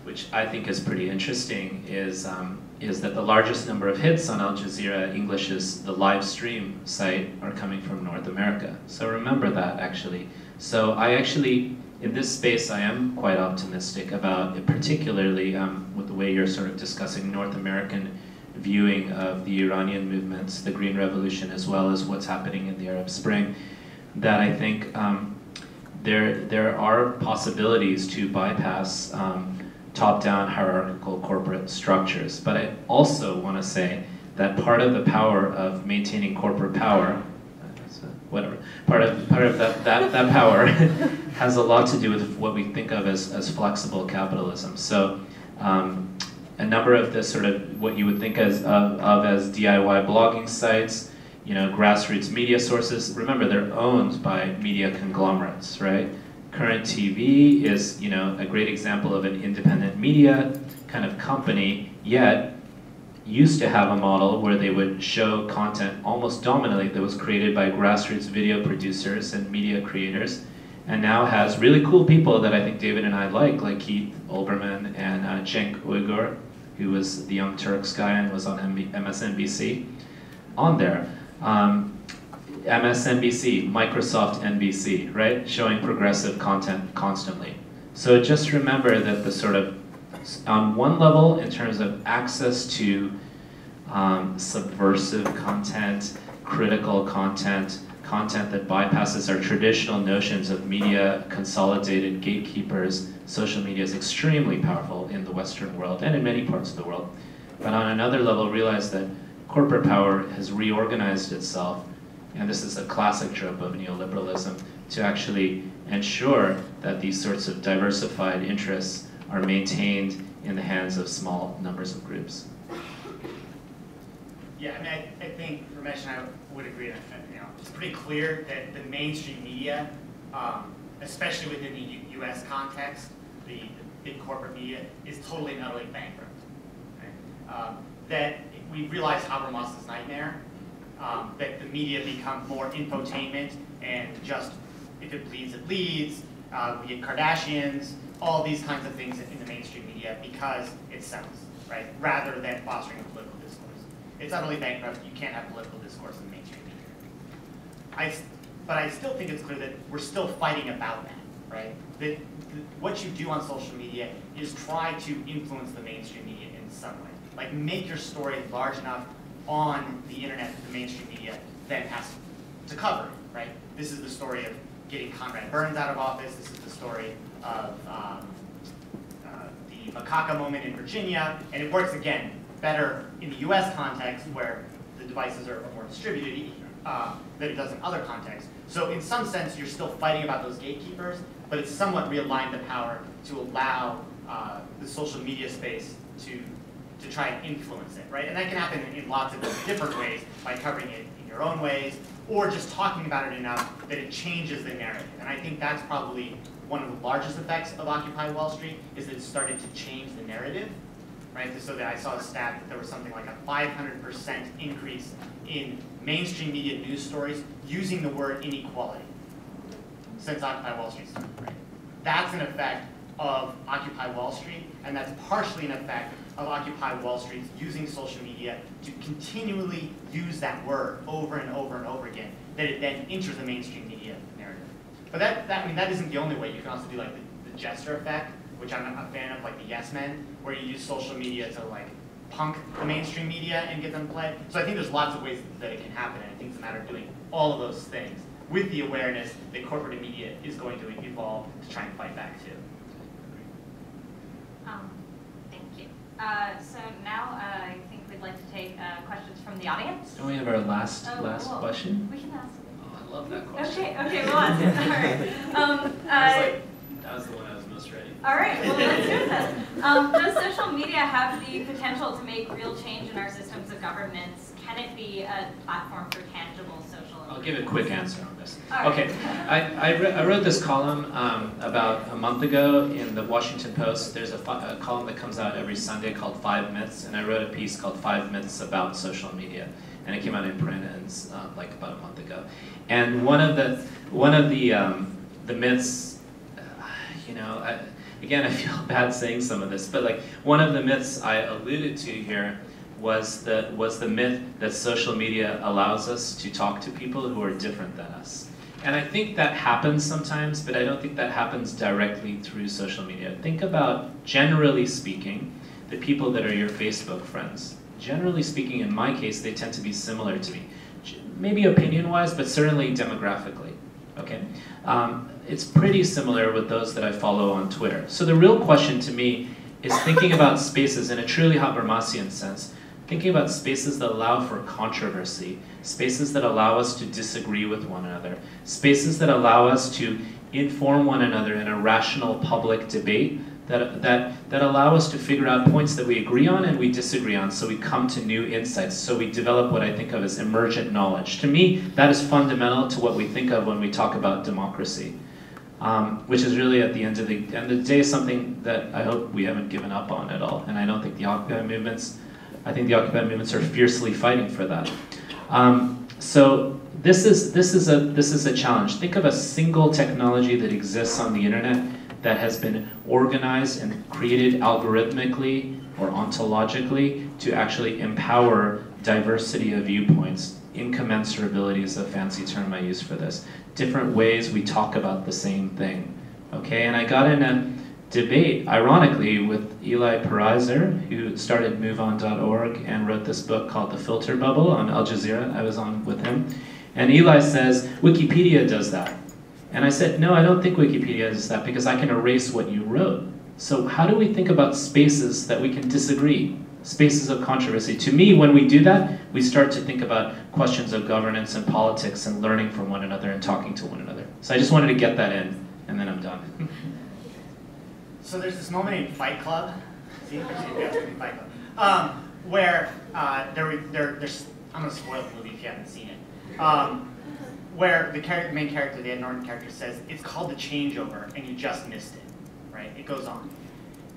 which I think is pretty interesting, is that the largest number of hits on Al Jazeera English's the live stream site are coming from North America. So remember that actually. So I actually, in this space, I am quite optimistic about it, particularly with the way you're sort of discussing North American viewing of the Iranian movements, the Green Revolution, as well as what's happening in the Arab Spring, that I think there are possibilities to bypass top-down hierarchical corporate structures. But I also want to say that part of the power of maintaining corporate power, whatever. Part of that power has a lot to do with what we think of as flexible capitalism. So a number of the sort of what you would think of as DIY blogging sites, grassroots media sources. Remember, they're owned by media conglomerates, right? Current TV is, a great example of an independent media kind of company, yet used to have a model where they would show content almost dominantly that was created by grassroots video producers and media creators, and now has really cool people that I think David and I like Keith Olbermann and Cenk Uygur, who was the Young Turks guy and was on MSNBC, on there. MSNBC, Microsoft NBC, right? Showing progressive content constantly. So just remember that the sort of, on one level, in terms of access to subversive content, critical content, content that bypasses our traditional notions of media consolidated gatekeepers, social media is extremely powerful in the Western world and in many parts of the world. But on another level, realize that corporate power has reorganized itself, and this is a classic trope of neoliberalism, to actually ensure that these sorts of diversified interests are maintained in the hands of small numbers of groups. Yeah, I mean, I think Ramesh and I would agree that it's pretty clear that the mainstream media, especially within the U.S. context, the big corporate media, is totally and utterly bankrupt. Right? That we realize Habermas's nightmare, that the media become more infotainment and just, if it bleeds, it leads. We get Kardashians, all these kinds of things in the mainstream media because it sells, right? Rather than fostering a political discourse. It's utterly bankrupt. You can't have political discourse in the mainstream media. But I still think it's clear that we're still fighting about that, right? That what you do on social media is try to influence the mainstream media in some way. Like, make your story large enough on the internet that the mainstream media then has to cover it, right? This is the story of getting Conrad Burns out of office. This is the story of the macaca moment in Virginia. And it works, again, better in the US context where the devices are more distributed than it does in other contexts. So in some sense, you're still fighting about those gatekeepers, but it's somewhat realigned the power to allow the social media space to try and influence it, right? And that can happen in lots of different ways, by covering it in your own ways, or just talking about it enough that it changes the narrative. And I think that's probably one of the largest effects of Occupy Wall Street, is that it started to change the narrative, right? So that I saw a stat that there was something like a 500% increase in mainstream media news stories using the word inequality since Occupy Wall Street started, right? That's an effect of Occupy Wall Street, and that's partially an effect of Occupy Wall Street using social media to continually use that word over and over and over again, that it then enters the mainstream media narrative. But that isn't the only way. You can also do like the gesture effect, which I'm a fan of, like the Yes Men, where you use social media to like punk the mainstream media and get them to play. So I think there's lots of ways that it can happen, and I think it's a matter of doing all of those things with the awareness that corporate media is going to evolve to try and fight back too. Thank you. So now I think we'd like to take questions from the audience. Don't we have our last cool. question? We can ask. Oh, I love that question. Okay, we'll ask it. All right. That was the one I was most ready for. All right, well, let's do this. Does social media have the potential to make real change in our systems of governance? Can it be a platform for tangible social? I'll give a quick answer on this. Right. Okay, I wrote this column about a month ago in the Washington Post. There's a column that comes out every Sunday called 5 Myths, and I wrote a piece called 5 Myths about social media, and it came out in print like about a month ago. And one of the myths, again, I feel bad saying some of this, but like one of the myths I alluded to here was the myth that social media allows us to talk to people who are different than us. And I think that happens sometimes, but I don't think that happens directly through social media. Think about, generally speaking, the people that are your Facebook friends. Generally speaking, in my case, they tend to be similar to me. Maybe opinion-wise, but certainly demographically, okay? It's pretty similar with those that I follow on Twitter. So the real question to me is thinking about spaces in a truly Habermasian sense. thinking about spaces that allow for controversy, spaces that allow us to disagree with one another, spaces that allow us to inform one another in a rational public debate, that allow us to figure out points that we agree on and we disagree on, so we come to new insights, so we develop what I think of as emergent knowledge. To me, that is fundamental to what we think of when we talk about democracy, which is really at the end of the day something that I hope we haven't given up on at all. And I don't think the Occupy movements, I think the Occupy movements are fiercely fighting for that. So this is a challenge. Think of a single technology that exists on the internet that has been organized and created algorithmically or ontologically to actually empower diversity of viewpoints. Incommensurability is a fancy term I use for this. Different ways we talk about the same thing. Okay, and I got in a debate, ironically, with Eli Pariser, who started MoveOn.org and wrote this book called The Filter Bubble on Al Jazeera. I was on with him. And Eli says, Wikipedia does that. And I said, no, I don't think Wikipedia does that because I can erase what you wrote. So how do we think about spaces that we can disagree? Spaces of controversy. To me, when we do that, we start to think about questions of governance and politics and learning from one another and talking to one another. So I just wanted to get that in, and then I'm done. So there's this moment in Fight Club, Fight Club, where there's, I'm going to spoil the movie if you haven't seen it, where the main character, the Ed Norton character, says, it's called the changeover, and you just missed it, right? It goes on.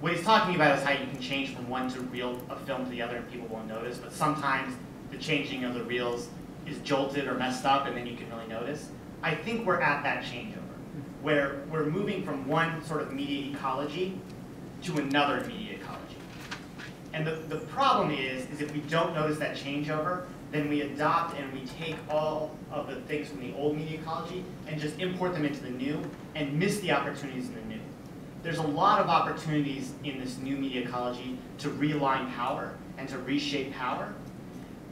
What he's talking about is how you can change from one to reel a film to the other and people won't notice, but sometimes the changing of the reels is jolted or messed up and then you can really notice. I think we're at that changeover, where we're moving from one sort of media ecology to another media ecology. And the problem is if we don't notice that changeover, then we adopt and we take all of the things from the old media ecology and just import them into the new and miss the opportunities in the new. There's a lot of opportunities in this new media ecology to realign power and to reshape power,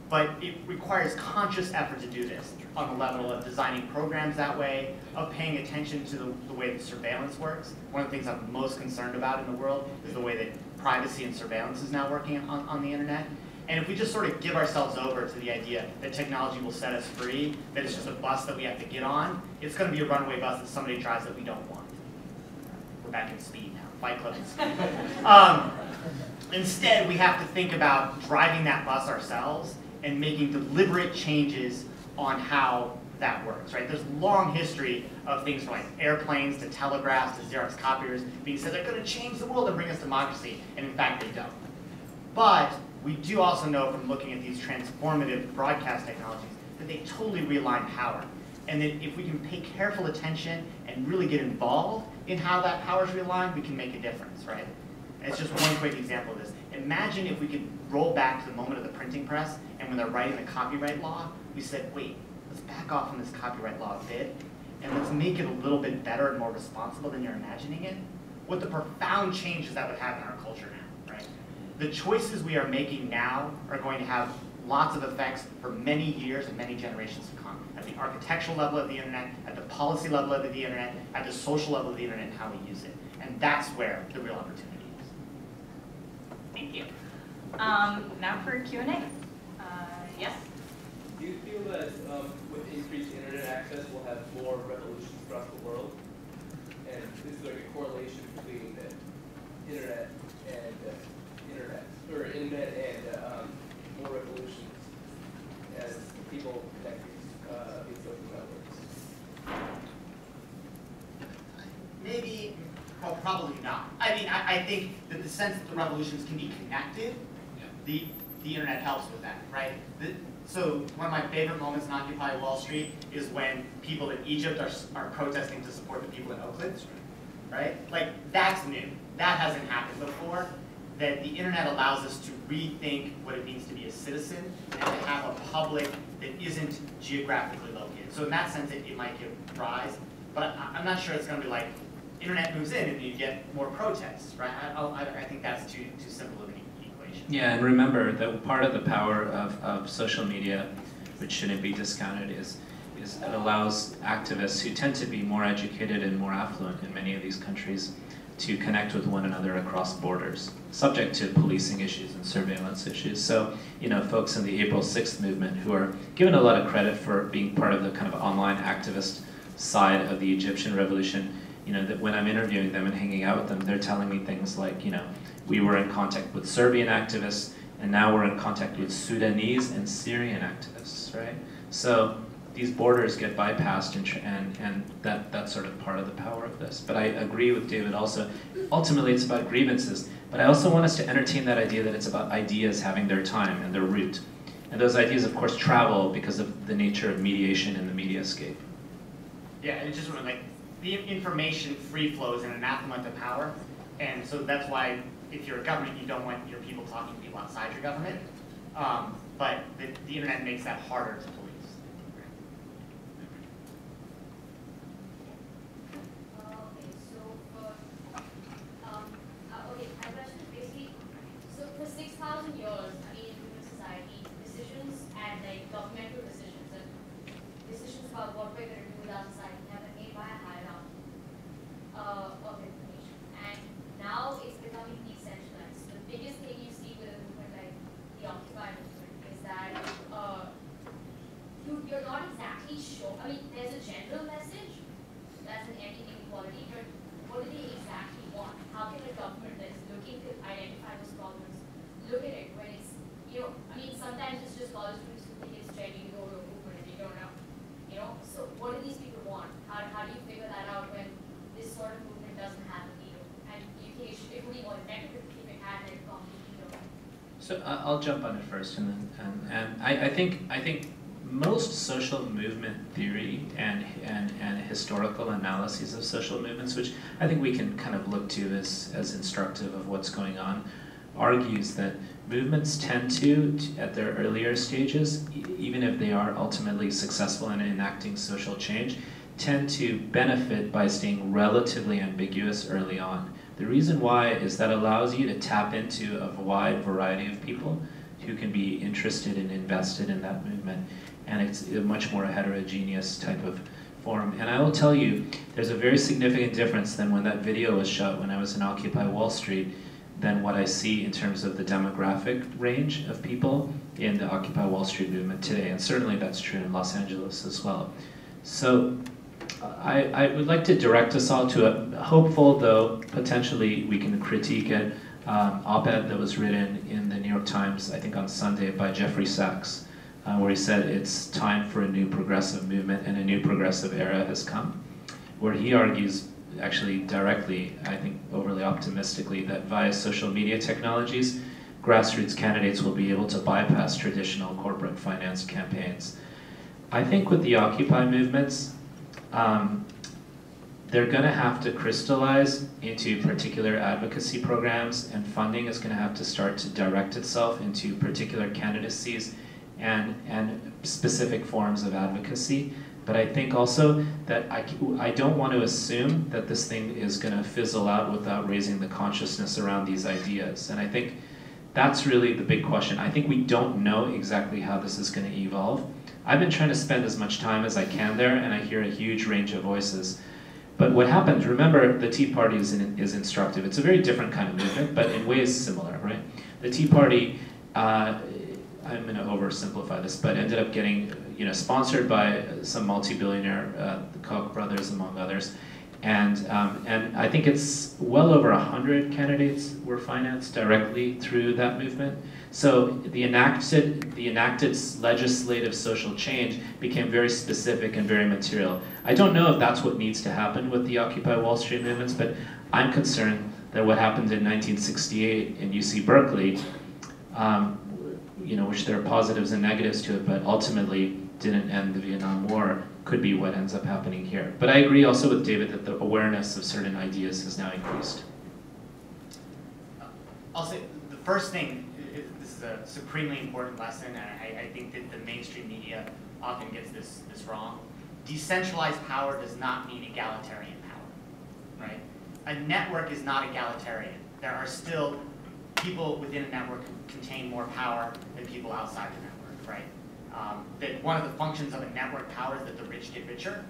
but it requires conscious effort to do this on the level of designing programs that way, of paying attention to the way that surveillance works. One of the things I'm most concerned about in the world is the way that privacy and surveillance is now working on the internet. And if we just sort of give ourselves over to the idea that technology will set us free, that it's just a bus that we have to get on, it's going to be a runaway bus that somebody drives that we don't want. We're back in Speed now, Fight Club and Speed. Instead, we have to think about driving that bus ourselves and making deliberate changes on how that works, right? There's a long history of things from like airplanes to telegraphs to Xerox copiers being said they're going to change the world and bring us democracy, and in fact they don't. But we do also know from looking at these transformative broadcast technologies that they totally realign power. And that if we can pay careful attention and really get involved in how that power is realigned, we can make a difference, right? And it's just one quick example of this. Imagine if we could roll back to the moment of the printing press, and when they're writing the copyright law, we said, wait, let's back off on this copyright law a bit, and let's make it a little bit better and more responsible than you're imagining it. What the profound changes that would have in our culture now, right? The choices we are making now are going to have lots of effects for many years and many generations to come. At the architectural level of the internet, at the policy level of the internet, at the social level of the internet, and how we use it. And that's where the real opportunity is. Thank you. Now for Q&A. Yes? Do you feel that with increased internet access, we'll have more revolutions across the world? And is there a correlation between the internet and more revolutions as people connect these social networks? Maybe, well, probably not. I mean, I think that the sense that the revolutions can be connected, the internet helps with that, right? So one of my favorite moments in Occupy Wall Street is when people in Egypt are protesting to support the people in Oakland, right? Like, that's new. That hasn't happened before. That the internet allows us to rethink what it means to be a citizen and to have a public that isn't geographically located. So in that sense, it might give rise, but I'm not sure it's going to be like internet moves in and you get more protests, right? I think that's too simple of an equation. Yeah, and remember that part of the power of social media, which shouldn't be discounted, is it allows activists who tend to be more educated and more affluent in many of these countries to connect with one another across borders, subject to policing issues and surveillance issues. So, folks in the April 6th movement who are given a lot of credit for being part of the kind of online activist side of the Egyptian revolution, that when I'm interviewing them and hanging out with them, they're telling me things like, we were in contact with Serbian activists, and now we're in contact with Sudanese and Syrian activists, right? So these borders get bypassed, and that's sort of part of the power of this. But I agree with David also. Ultimately, it's about grievances. But I also want us to entertain that idea that it's about ideas having their time and their root. And those ideas, of course, travel because of the nature of mediation in the mediascape. Yeah, and just like the information free flows and anathema to power. And so that's why if you're a government, you don't want your people talking to people outside your government. But the internet makes that harder to police. My question is basically, so for 6,000 years, I mean, in human society, decisions and governmental decisions and decisions about what we're going to do with our society have been made by a hierarchy of information. And now it's becoming decentralized. The biggest thing you see with a movement like the Occupy movement is that you're not exactly sure. I mean, there's a general message that's an ending inequality, but what do they exactly want? How can a government that is looking to identify those problems look at it when it's, I mean, sometimes it's just college students who think it's trendy to go to a movement and they don't know. So what do these people want? How do you figure that out when this sort of movement doesn't have a leader? And it would be more effective if it had a common leader. So I'll jump on it first, and I think most social movement theory and historical analyses of social movements, which I think we can kind of look to as instructive of what's going on, argues that movements tend to, at their earlier stages, even if they are ultimately successful in enacting social change, tend to benefit by staying relatively ambiguous early on. The reason why is that allows you to tap into a wide variety of people who can be interested and invested in that movement. And it's a much more heterogeneous type of forum. And I will tell you, there's a very significant difference than when that video was shot when I was in Occupy Wall Street than what I see in terms of the demographic range of people in the Occupy Wall Street movement today. And certainly that's true in Los Angeles as well. So I would like to direct us all to a hopeful, though potentially we can critique it, op-ed that was written in the New York Times, I think on Sunday, by Jeffrey Sachs, where he said it's time for a new progressive movement and a new progressive era has come, where he argues, actually directly, I think overly optimistically, that via social media technologies, grassroots candidates will be able to bypass traditional corporate finance campaigns. I think with the Occupy movements, they're going to have to crystallize into particular advocacy programs, and funding is going to have to start to direct itself into particular candidacies and specific forms of advocacy. But I think also that I don't want to assume that this thing is going to fizzle out without raising the consciousness around these ideas. And I think that's really the big question. I think we don't know exactly how this is going to evolve. I've been trying to spend as much time as I can there, and I hear a huge range of voices. But what happens, remember, the Tea Party is instructive. It's a very different kind of movement, but in ways similar, right? The Tea Party, I'm going to oversimplify this, but ended up getting, sponsored by some multi-billionaire, the Koch brothers, among others, and I think it's well over 100 candidates were financed directly through that movement. So the enacted legislative social change became very specific and very material. I don't know if that's what needs to happen with the Occupy Wall Street movements, but I'm concerned that what happened in 1968 in UC Berkeley, which there are positives and negatives to it, but ultimately didn't end the Vietnam War, could be what ends up happening here. But I agree also with David that the awareness of certain ideas has now increased. I'll say the first thing, this is a supremely important lesson, and I think that the mainstream media often gets this wrong. Decentralized power does not mean egalitarian power, right? A network is not egalitarian. There are still people within a network who contain more power than people outside the network, right? That one of the functions of a network power is that the rich get richer,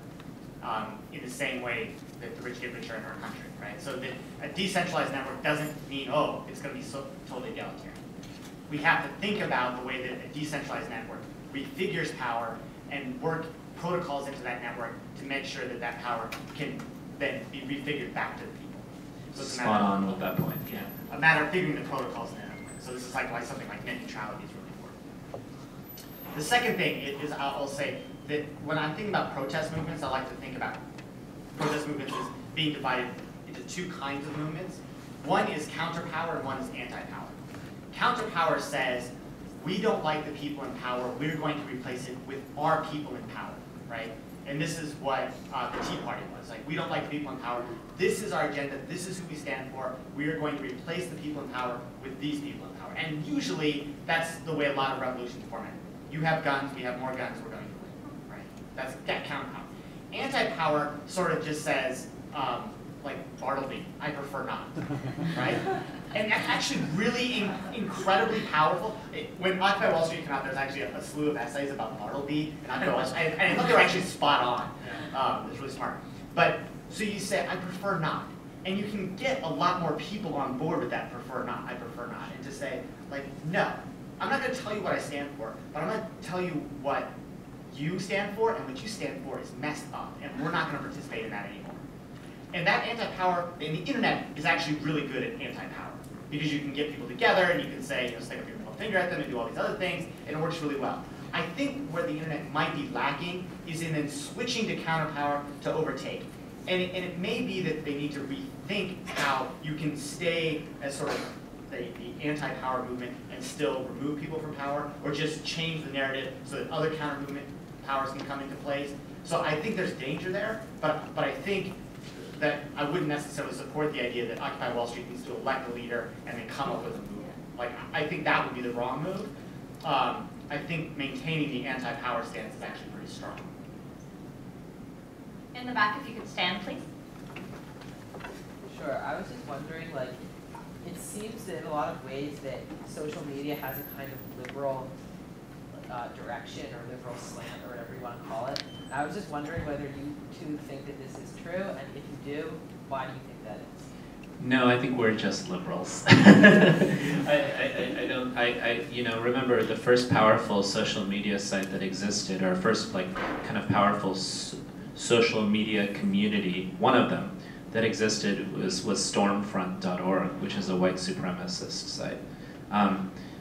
in the same way that the rich get richer in our country, right? So that a decentralized network doesn't mean, oh, it's going to be totally egalitarian. We have to think about the way that a decentralized network refigures power and work protocols into that network to make sure that that power can then be refigured back to the people. So it's Spot on with that point. Yeah, a matter of figuring the protocols in the network. So this is like why something like net neutrality is really important. The second thing is I'll say that when I'm thinking about protest movements, I like to think about protest movements as being divided into two kinds of movements. One is counterpower and one is anti-power. Counterpower says, we don't like the people in power, we're going to replace it with our people in power, right? And this is what the Tea Party was. Like, we don't like the people in power, this is our agenda, this is who we stand for, we are going to replace the people in power with these people in power. And usually, that's the way a lot of revolutions form. You have guns, we have more guns, we're going to win, right? That's that counterpower. Anti-power sort of just says, like Bartleby, I prefer not, right? And that's actually really incredibly powerful. When Occupy Wall Street came out, there's actually a slew of essays about Bartleby and Occupy Wall Street. And I thought they were actually spot on. It was really smart. But, so you say, I prefer not. And you can get a lot more people on board with that prefer not, I prefer not. And to say, like, no, I'm not going to tell you what I stand for, but I'm going to tell you what you stand for, and what you stand for is messed up, and we're not going to participate in that anymore. And that anti-power, and the internet is actually really good at anti-power, because you can get people together, and you can say, stick up your middle finger at them and do all these other things, and it works really well. I think where the internet might be lacking is in then switching to counterpower to overtake. And it may be that they need to rethink how you can stay as sort of the anti-power movement and still remove people from power, or just change the narrative so that other counter-movement powers can come into place. So I think there's danger there, but I think that I wouldn't necessarily support the idea that Occupy Wall Street needs to elect a leader and then come up with a movement. Like, I think that would be the wrong move. I think maintaining the anti-power stance is actually pretty strong. In the back, if you could stand, please. Sure. I was just wondering, like, it seems that in a lot of ways that social media has a kind of liberal direction or liberal slant or whatever you want to call it. I was just wondering whether you two think that this is true, and if you do, why do you think that is? No, I think we're just liberals. You know, remember the first powerful social media site that existed, or first like kind of powerful social media community, one of them that existed was stormfront.org, which is a white supremacist site.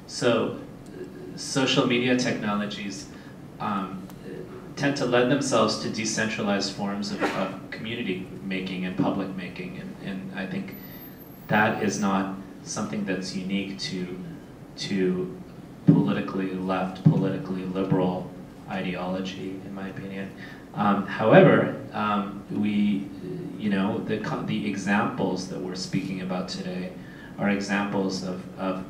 So social media technologies tend to lend themselves to decentralized forms of community making and public making, and I think that is not something that's unique to politically left, politically liberal ideology, in my opinion. However, the examples that we're speaking about today are examples of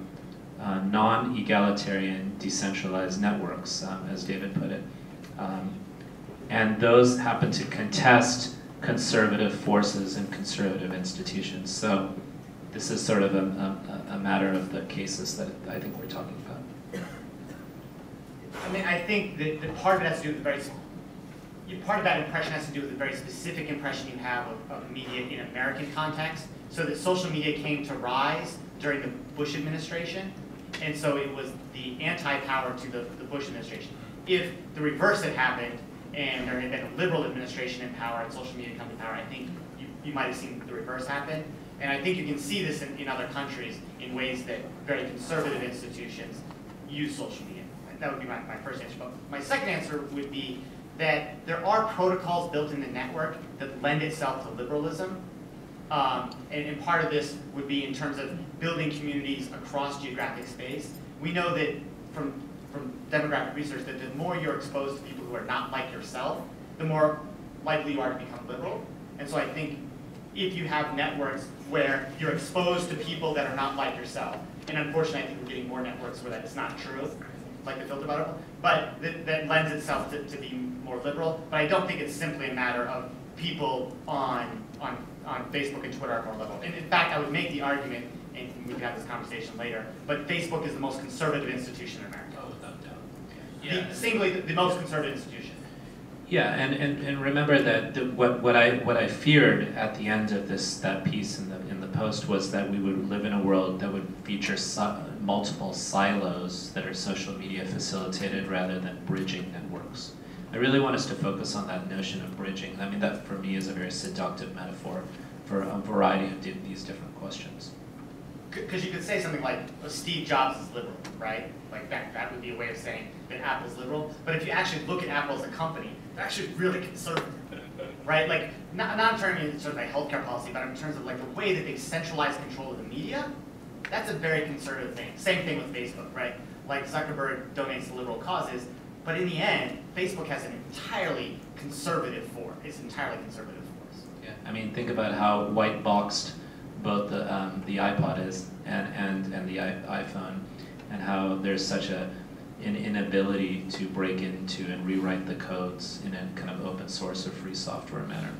non-egalitarian decentralized networks, as David put it. And those happen to contest conservative forces and conservative institutions. So this is sort of a matter of the cases that I think we're talking about. I mean, I think that part of it has to do with part of that impression has to do with the very specific impression you have of media in American context. So that social media came to rise during the Bush administration, and so it was the anti-power to the Bush administration. If the reverse had happened, and there had been a liberal administration in power and social media come to power, I think you might have seen the reverse happen. And I think you can see this in other countries in ways that very conservative institutions use social media. That would be my first answer. But my second answer would be that there are protocols built in the network that lend itself to liberalism. And part of this would be in terms of building communities across geographic space. We know that from demographic research that the more you're exposed to people who are not like yourself, the more likely you are to become liberal. And so I think if you have networks where you're exposed to people that are not like yourself, and unfortunately I think we're getting more networks where that is not true, like the filter bubble, but that lends itself to be more liberal. But I don't think it's simply a matter of people on Facebook and Twitter are more liberal. And in fact, I would make the argument, and we can have this conversation later, but Facebook is the most conservative institution in America. Oh, without doubt. Yeah. Singly, the most conservative institution. Yeah, and remember that what I feared at the end of that piece in the post was that we would live in a world that would feature multiple silos that are social media facilitated rather than bridging networks. I really want us to focus on that notion of bridging. I mean, that for me is a very seductive metaphor for a variety of these different questions. Because you could say something like, well, Steve Jobs is liberal, right? Like that would be a way of saying that Apple's liberal. But if you actually look at Apple as a company, they're actually really conservative, right? Like not in terms of sort of like healthcare policy, but in terms of like the way that they centralize control of the media. That's a very conservative thing. Same thing with Facebook, right? Like Zuckerberg donates to liberal causes, but in the end, Facebook has an entirely conservative force. It's entirely conservative force. Yeah, I mean, think about how white boxed both the iPod is and the iPhone, and how there's such an inability to break into and rewrite the codes in a kind of open source or free software manner.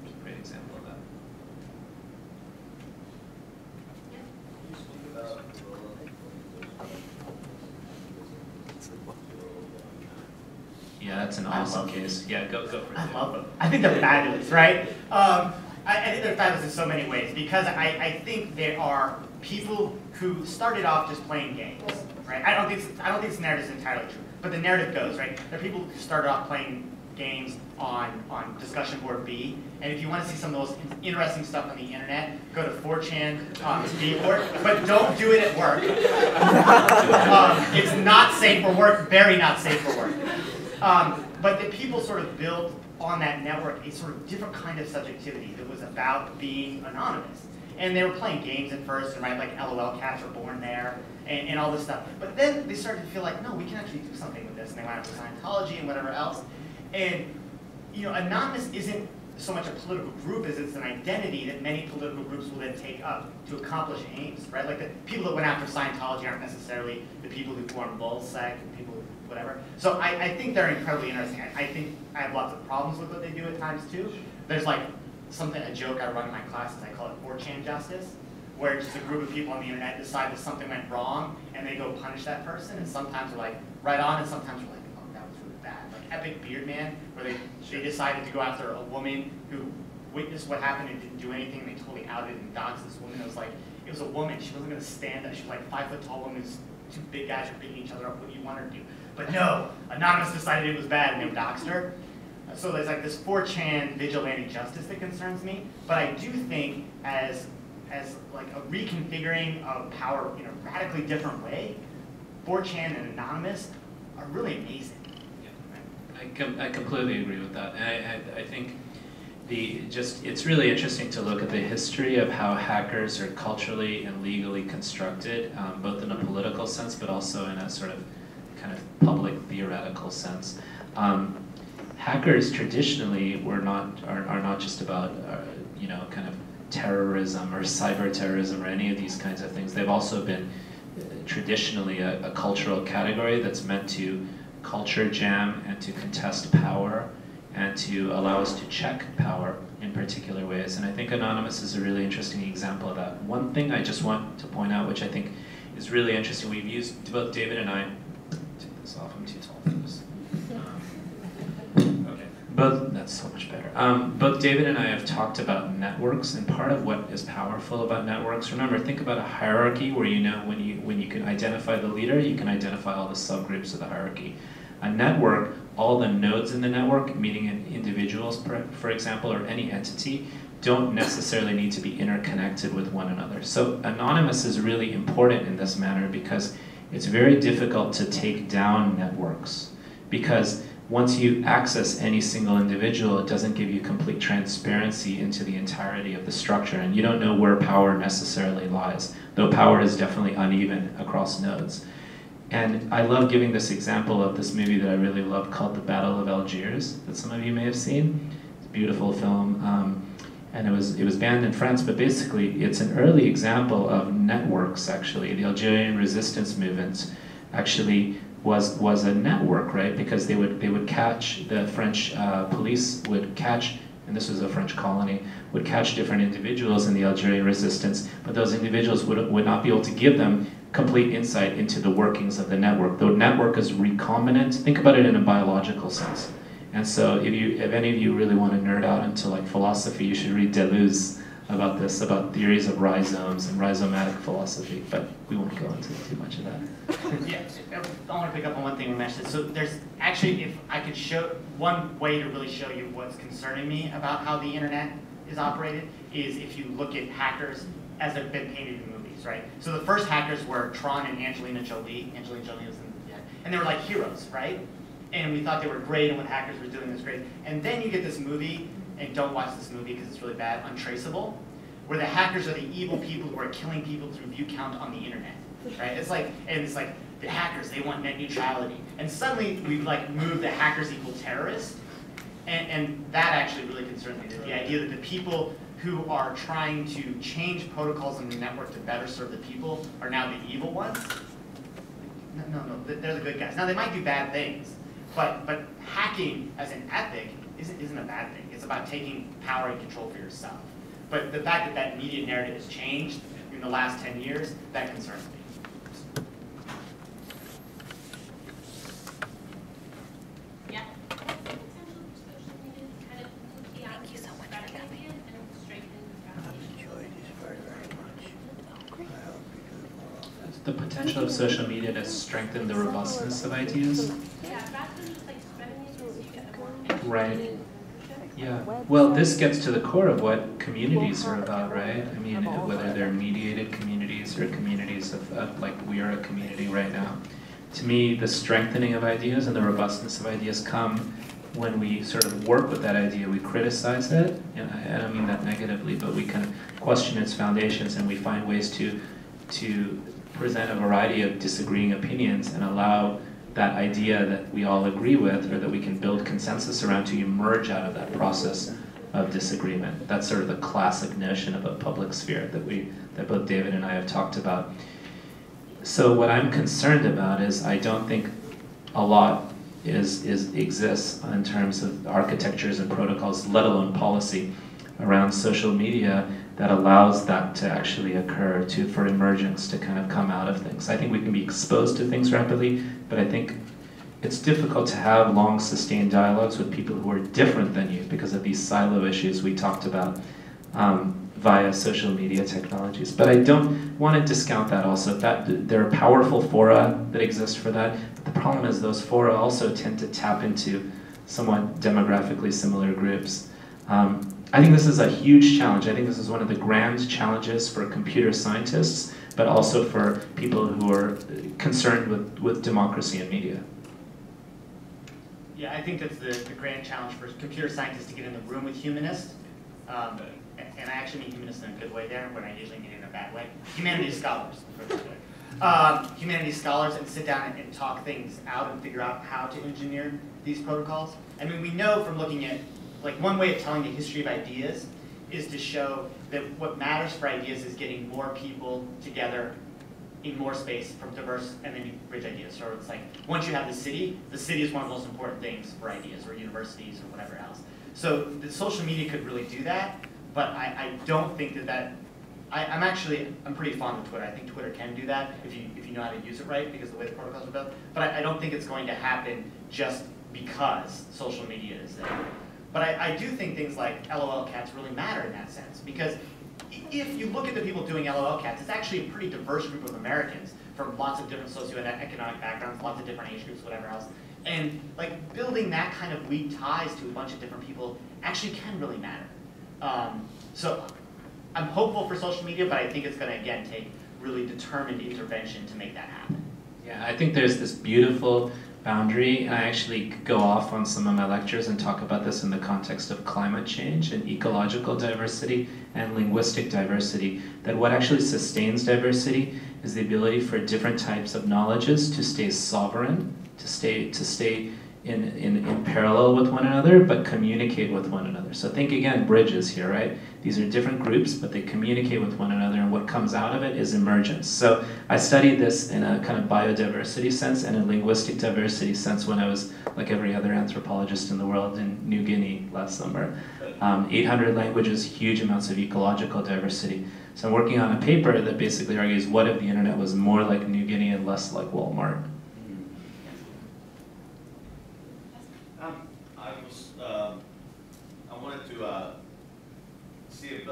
It's a great example of that. Yeah, that's an awesome case. Yeah, go for it. I love them. I think they're fabulous, right? I think they're fabulous in so many ways because I think there are people who started off just playing games, right? I don't think this narrative is entirely true, but the narrative goes, right? There are people who started off playing games on discussion board B, and if you want to see some of the most interesting stuff on the internet, go to 4chan on the B board, but don't do it at work. It's not safe for work, very not safe for work. But the people sort of built on that network a sort of different kind of subjectivity that was about being anonymous. And they were playing games at first, and right, like LOL cats were born there, and all this stuff. But then they started to feel like, no, we can actually do something with this, and they went after Scientology and whatever else. And anonymous isn't so much a political group as it's an identity that many political groups will then take up to accomplish aims, right? Like the people that went after Scientology aren't necessarily the people who formed Bullsec, and people who whatever. So I think they're incredibly interesting. I think I have lots of problems with what they do at times too. There's like a joke I run in my classes, I call it 4chan justice, where just a group of people on the internet decide that something went wrong and they go punish that person, and sometimes we're like right on, and sometimes we're like, oh, that was really bad. Like Epic Beard Man, where they decided to go after a woman who witnessed what happened and didn't do anything, and they totally outed and doxed this woman. It was a woman, she wasn't gonna stand up, she was like 5 foot tall woman who's two big guys are beating each other up, what do you want her to do? But no, Anonymous decided it was bad and they doxed her. So there's like this 4chan vigilante justice that concerns me, but I do think as like a reconfiguring of power in a radically different way, 4chan and Anonymous are really amazing. Yeah. I completely agree with that. And I think it's really interesting to look at the history of how hackers are culturally and legally constructed, both in a political sense, but also in a sort of kind of public theoretical sense. Hackers traditionally are not just about kind of terrorism or cyber terrorism or any of these kinds of things. They've also been traditionally a cultural category that's meant to culture jam and to contest power and to allow us to check power in particular ways. And I think Anonymous is a really interesting example of that. One thing I just want to point out, which I think is really interesting, we've used, both David and I, take this off, I'm too tall for this. That's so much better. Both David and I have talked about networks, and part of what is powerful about networks, remember, think about a hierarchy where when you can identify the leader, you can identify all the subgroups of the hierarchy. A network, all the nodes in the network, meaning individuals, for example, or any entity, don't necessarily need to be interconnected with one another. So Anonymous is really important in this manner because it's very difficult to take down networks, because once you access any single individual, it doesn't give you complete transparency into the entirety of the structure, and you don't know where power necessarily lies, though power is definitely uneven across nodes. And I love giving this example of this movie that I really love called The Battle of Algiers, that some of you may have seen. It's a beautiful film, and it was banned in France, but basically it's an early example of networks, actually. The Algerian resistance movement actually was a network, right? Because they would catch, the French police would catch, and this was a French colony, would catch different individuals in the Algerian resistance, but those individuals would not be able to give them complete insight into the workings of the network. The network is recombinant. Think about it in a biological sense. And so if any of you really want to nerd out into like philosophy, you should read Deleuze about this, about theories of rhizomes and rhizomatic philosophy, but we won't go into too much of that. Yeah, I want to pick up on one thing Ramesh said. So there's actually, if I could show, one way to really show you what's concerning me about how the internet is operated is if you look at hackers as they've been painted in movies, right? So the first hackers were Tron and Angelina Jolie. Angelina Jolie was in, yeah, and they were like heroes, right? And we thought they were great, and what hackers were doing was great. And then you get this movie, and don't watch this movie because it's really bad, Untraceable, where the hackers are the evil people who are killing people through view count on the internet, right? It's like the hackers, they want net neutrality. And suddenly we've like moved the hackers equal terrorists, and that actually really concerns me, that the idea that the people who are trying to change protocols in the network to better serve the people are now the evil ones. No, they're the good guys. Now they might do bad things, but hacking as an ethic isn't a bad thing. It's about taking power and control for yourself. But the fact that that media narrative has changed in the last 10 years, that concerns me. Yeah. Thank you so much for coming. The potential of social media to strengthen the robustness of ideas. Yeah, rather than just like spreading it, you get a more Right. Yeah. Well, this gets to the core of what communities are about, right? I mean, whether they're mediated communities or communities of like we are a community right now. To me, the strengthening of ideas and the robustness of ideas come when we sort of work with that idea, we criticize it, and I don't mean that negatively, but we kind of question its foundations and we find ways to present a variety of disagreeing opinions and allow that idea that we all agree with or that we can build consensus around to emerge out of that process of disagreement. That's sort of the classic notion of a public sphere that both David and I have talked about. So what I'm concerned about is I don't think a lot exists in terms of architectures and protocols, let alone policy, around social media that allows that to actually occur, for emergence to kind of come out of things. I think we can be exposed to things rapidly, but I think it's difficult to have long sustained dialogues with people who are different than you because of these silo issues we talked about via social media technologies. But I don't want to discount that also, that there are powerful fora that exist for that. But the problem is those fora also tend to tap into somewhat demographically similar groups. I think this is a huge challenge. I think this is one of the grand challenges for computer scientists, but also for people who are concerned with democracy and media. Yeah, I think that's the grand challenge for computer scientists to get in the room with humanists. And I actually mean humanists in a good way there, when I usually mean it in a bad way. Humanities scholars. Humanities scholars, and sit down and talk things out and figure out how to engineer these protocols. I mean, we know from looking at, like, one way of telling the history of ideas is to show that what matters for ideas is getting more people together in more space from diverse, and then you bridge ideas. So it's like, once you have the city is one of the most important things for ideas, or universities, or whatever else. So the social media could really do that, but I don't think I'm pretty fond of Twitter. I think Twitter can do that if you know how to use it right, because of the way the protocols are built. But I don't think it's going to happen just because social media is there. But I do think things like LOL cats really matter in that sense, because if you look at the people doing LOL cats, it's actually a pretty diverse group of Americans from lots of different socioeconomic backgrounds, lots of different age groups, whatever else. And like building that kind of weak ties to a bunch of different people actually can really matter. So I'm hopeful for social media, but I think it's going to, again, take really determined intervention to make that happen. Yeah, I think there's this beautiful boundary, and I actually go off on some of my lectures and talk about this in the context of climate change and ecological diversity and linguistic diversity, that what actually sustains diversity is the ability for different types of knowledges to stay sovereign, to stay in parallel with one another, but communicate with one another. So think again, bridges here, right? These are different groups, but they communicate with one another, and what comes out of it is emergence. So I studied this in a kind of biodiversity sense and a linguistic diversity sense when I was, like every other anthropologist in the world, in New Guinea last summer. 800 languages, huge amounts of ecological diversity. So I'm working on a paper that basically argues, what if the internet was more like New Guinea and less like Walmart? I I wanted to see if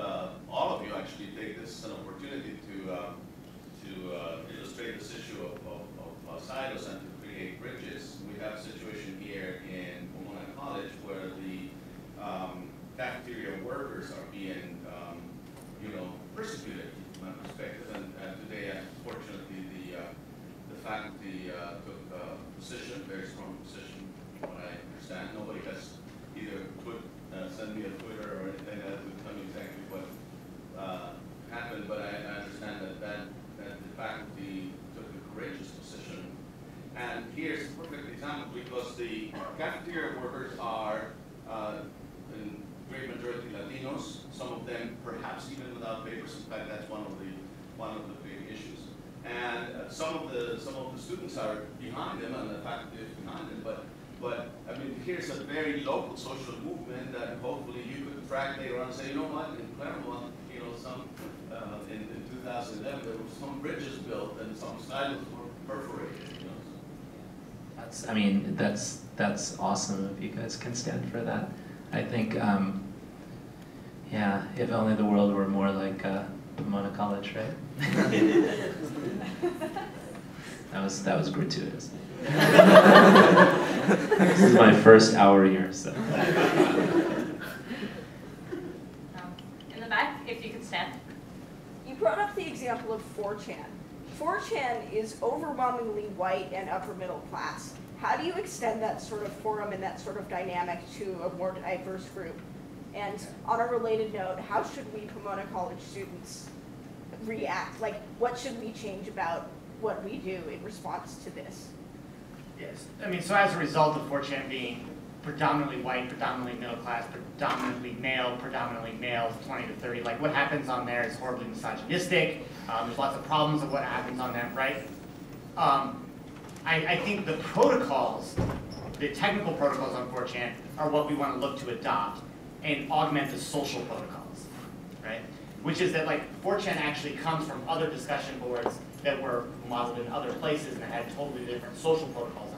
all of you actually take this as an opportunity to illustrate this issue of silos and to create bridges. We have a situation here in Pomona College where the cafeteria workers are being, persecuted from my perspective. And today, unfortunately, the faculty took a position, very strong position, from what I understand. Nobody has either sent me a Twitter or anything that would tell me exactly what happened, but I understand that the faculty took a courageous position. And here's a perfect example, because the cafeteria workers are in great majority Latinos, some of them perhaps even without papers. In fact, that's one of the big issues. And some of the students are behind them, and the faculty is behind them. But I mean, here's a very local social movement that hopefully you could track later on and say, you know what, in Claremont, in 2011 there were some bridges built and some silos were perforated. That's awesome if you guys can stand for that. I think, yeah, if only the world were more like Pomona College, right? That was gratuitous. This is my first hour here, so. In the back, if you could stand. You brought up the example of 4chan. 4chan is overwhelmingly white and upper middle class. How do you extend that sort of forum and that sort of dynamic to a more diverse group? And on a related note, how should we Pomona College students react? Like, what should we change about what we do in response to this? Yes, I mean, so as a result of 4chan being predominantly white, predominantly middle class, predominantly male, 20 to 30, like what happens on there is horribly misogynistic. There's lots of problems of what happens on there, right? I think the protocols, the technical protocols on 4chan are what we want to look to adopt and augment the social protocols, right? Which is that like 4chan actually comes from other discussion boards that were modeled in other places and that had totally different social protocols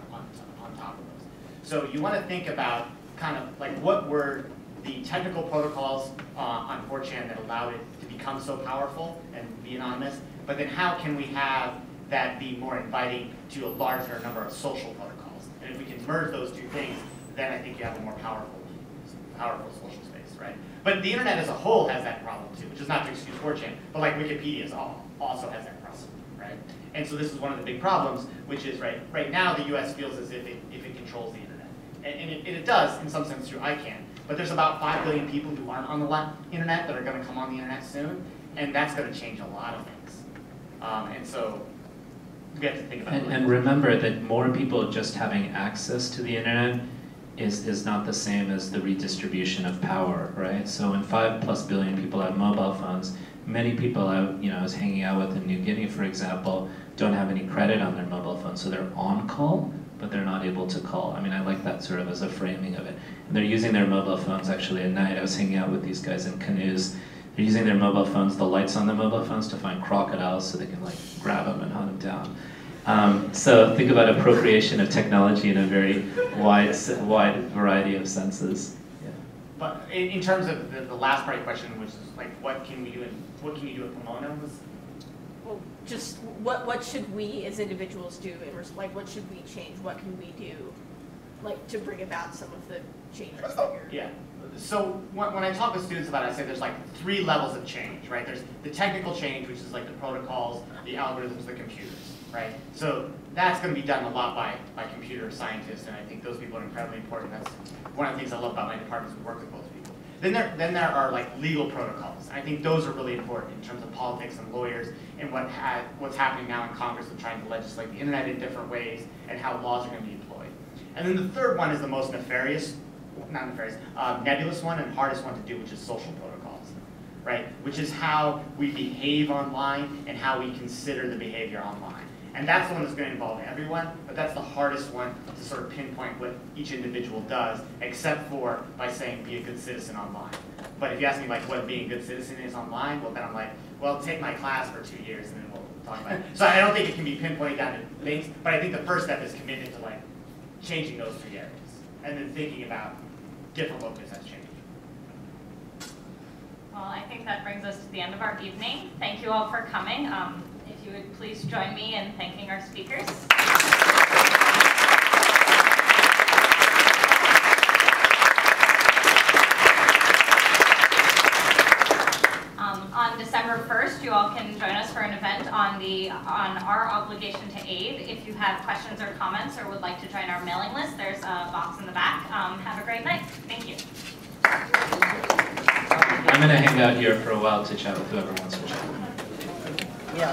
on top of those. So you want to think about kind of like what were the technical protocols on 4chan that allowed it to become so powerful and be anonymous, but then how can we have that be more inviting to a larger number of social protocols? And if we can merge those two things, then I think you have a more powerful social space, right? But the internet as a whole has that problem too, which is not to excuse 4chan, but like Wikipedia also has that problem, right? And so this is one of the big problems, which is right now the US feels as if it controls the internet. And it does in some sense through ICANN, but there's about 5 billion people who aren't on the internet that are gonna come on the internet soon, and that's gonna change a lot of things. And so we have to think about it. And remember that more people just having access to the internet is not the same as the redistribution of power, right? So when 5+ billion people have mobile phones, many people I was hanging out with in New Guinea, for example, don't have any credit on their mobile phone, so they're on call, but they're not able to call. I mean, I like that sort of as a framing of it. And they're using their mobile phones actually at night. I was hanging out with these guys in canoes. They're using their mobile phones, the lights on their mobile phones, to find crocodiles so they can like grab them and hunt them down. So think about appropriation of technology in a very wide variety of senses. Yeah. But in terms of the last part of the question, which is like, what can you do at Pomona? Well, just what should we as individuals do? Like, what should we change? What can we do, like, to bring about some of the changes that you're... Yeah. So when I talk with students about it, I say there's like 3 levels of change, right? There's the technical change, which is like the protocols, the algorithms, the computers, right? So that's going to be done a lot by computer scientists, and I think those people are incredibly important. That's one of the things I love about my department is we work with those people. Then there are like legal protocols. I think those are really important in terms of politics and lawyers and what's happening now in Congress with trying to legislate the internet in different ways and how laws are going to be employed. And then the third one is the most nebulous one and hardest one to do, which is social protocols, right? Which is how we behave online and how we consider the behavior online. And that's the one that's going to involve everyone, but that's the hardest one to sort of pinpoint what each individual does, except for by saying be a good citizen online. But if you ask me like what being a good citizen is online, well then I'm like, well, take my class for 2 years and then we'll talk about it. So I don't think it can be pinpointed down to things, but I think the first step is committed to like changing those 3 areas and then thinking about different focus has changed. Well, I think that brings us to the end of our evening. Thank you all for coming. If you would please join me in thanking our speakers. On December 1st, you all can join us for an event on our obligation to aid. If you have questions or comments or would like to join our mailing list, there's a box in the back. Have a great night. Thank you. I'm going to hang out here for a while to chat with whoever wants to.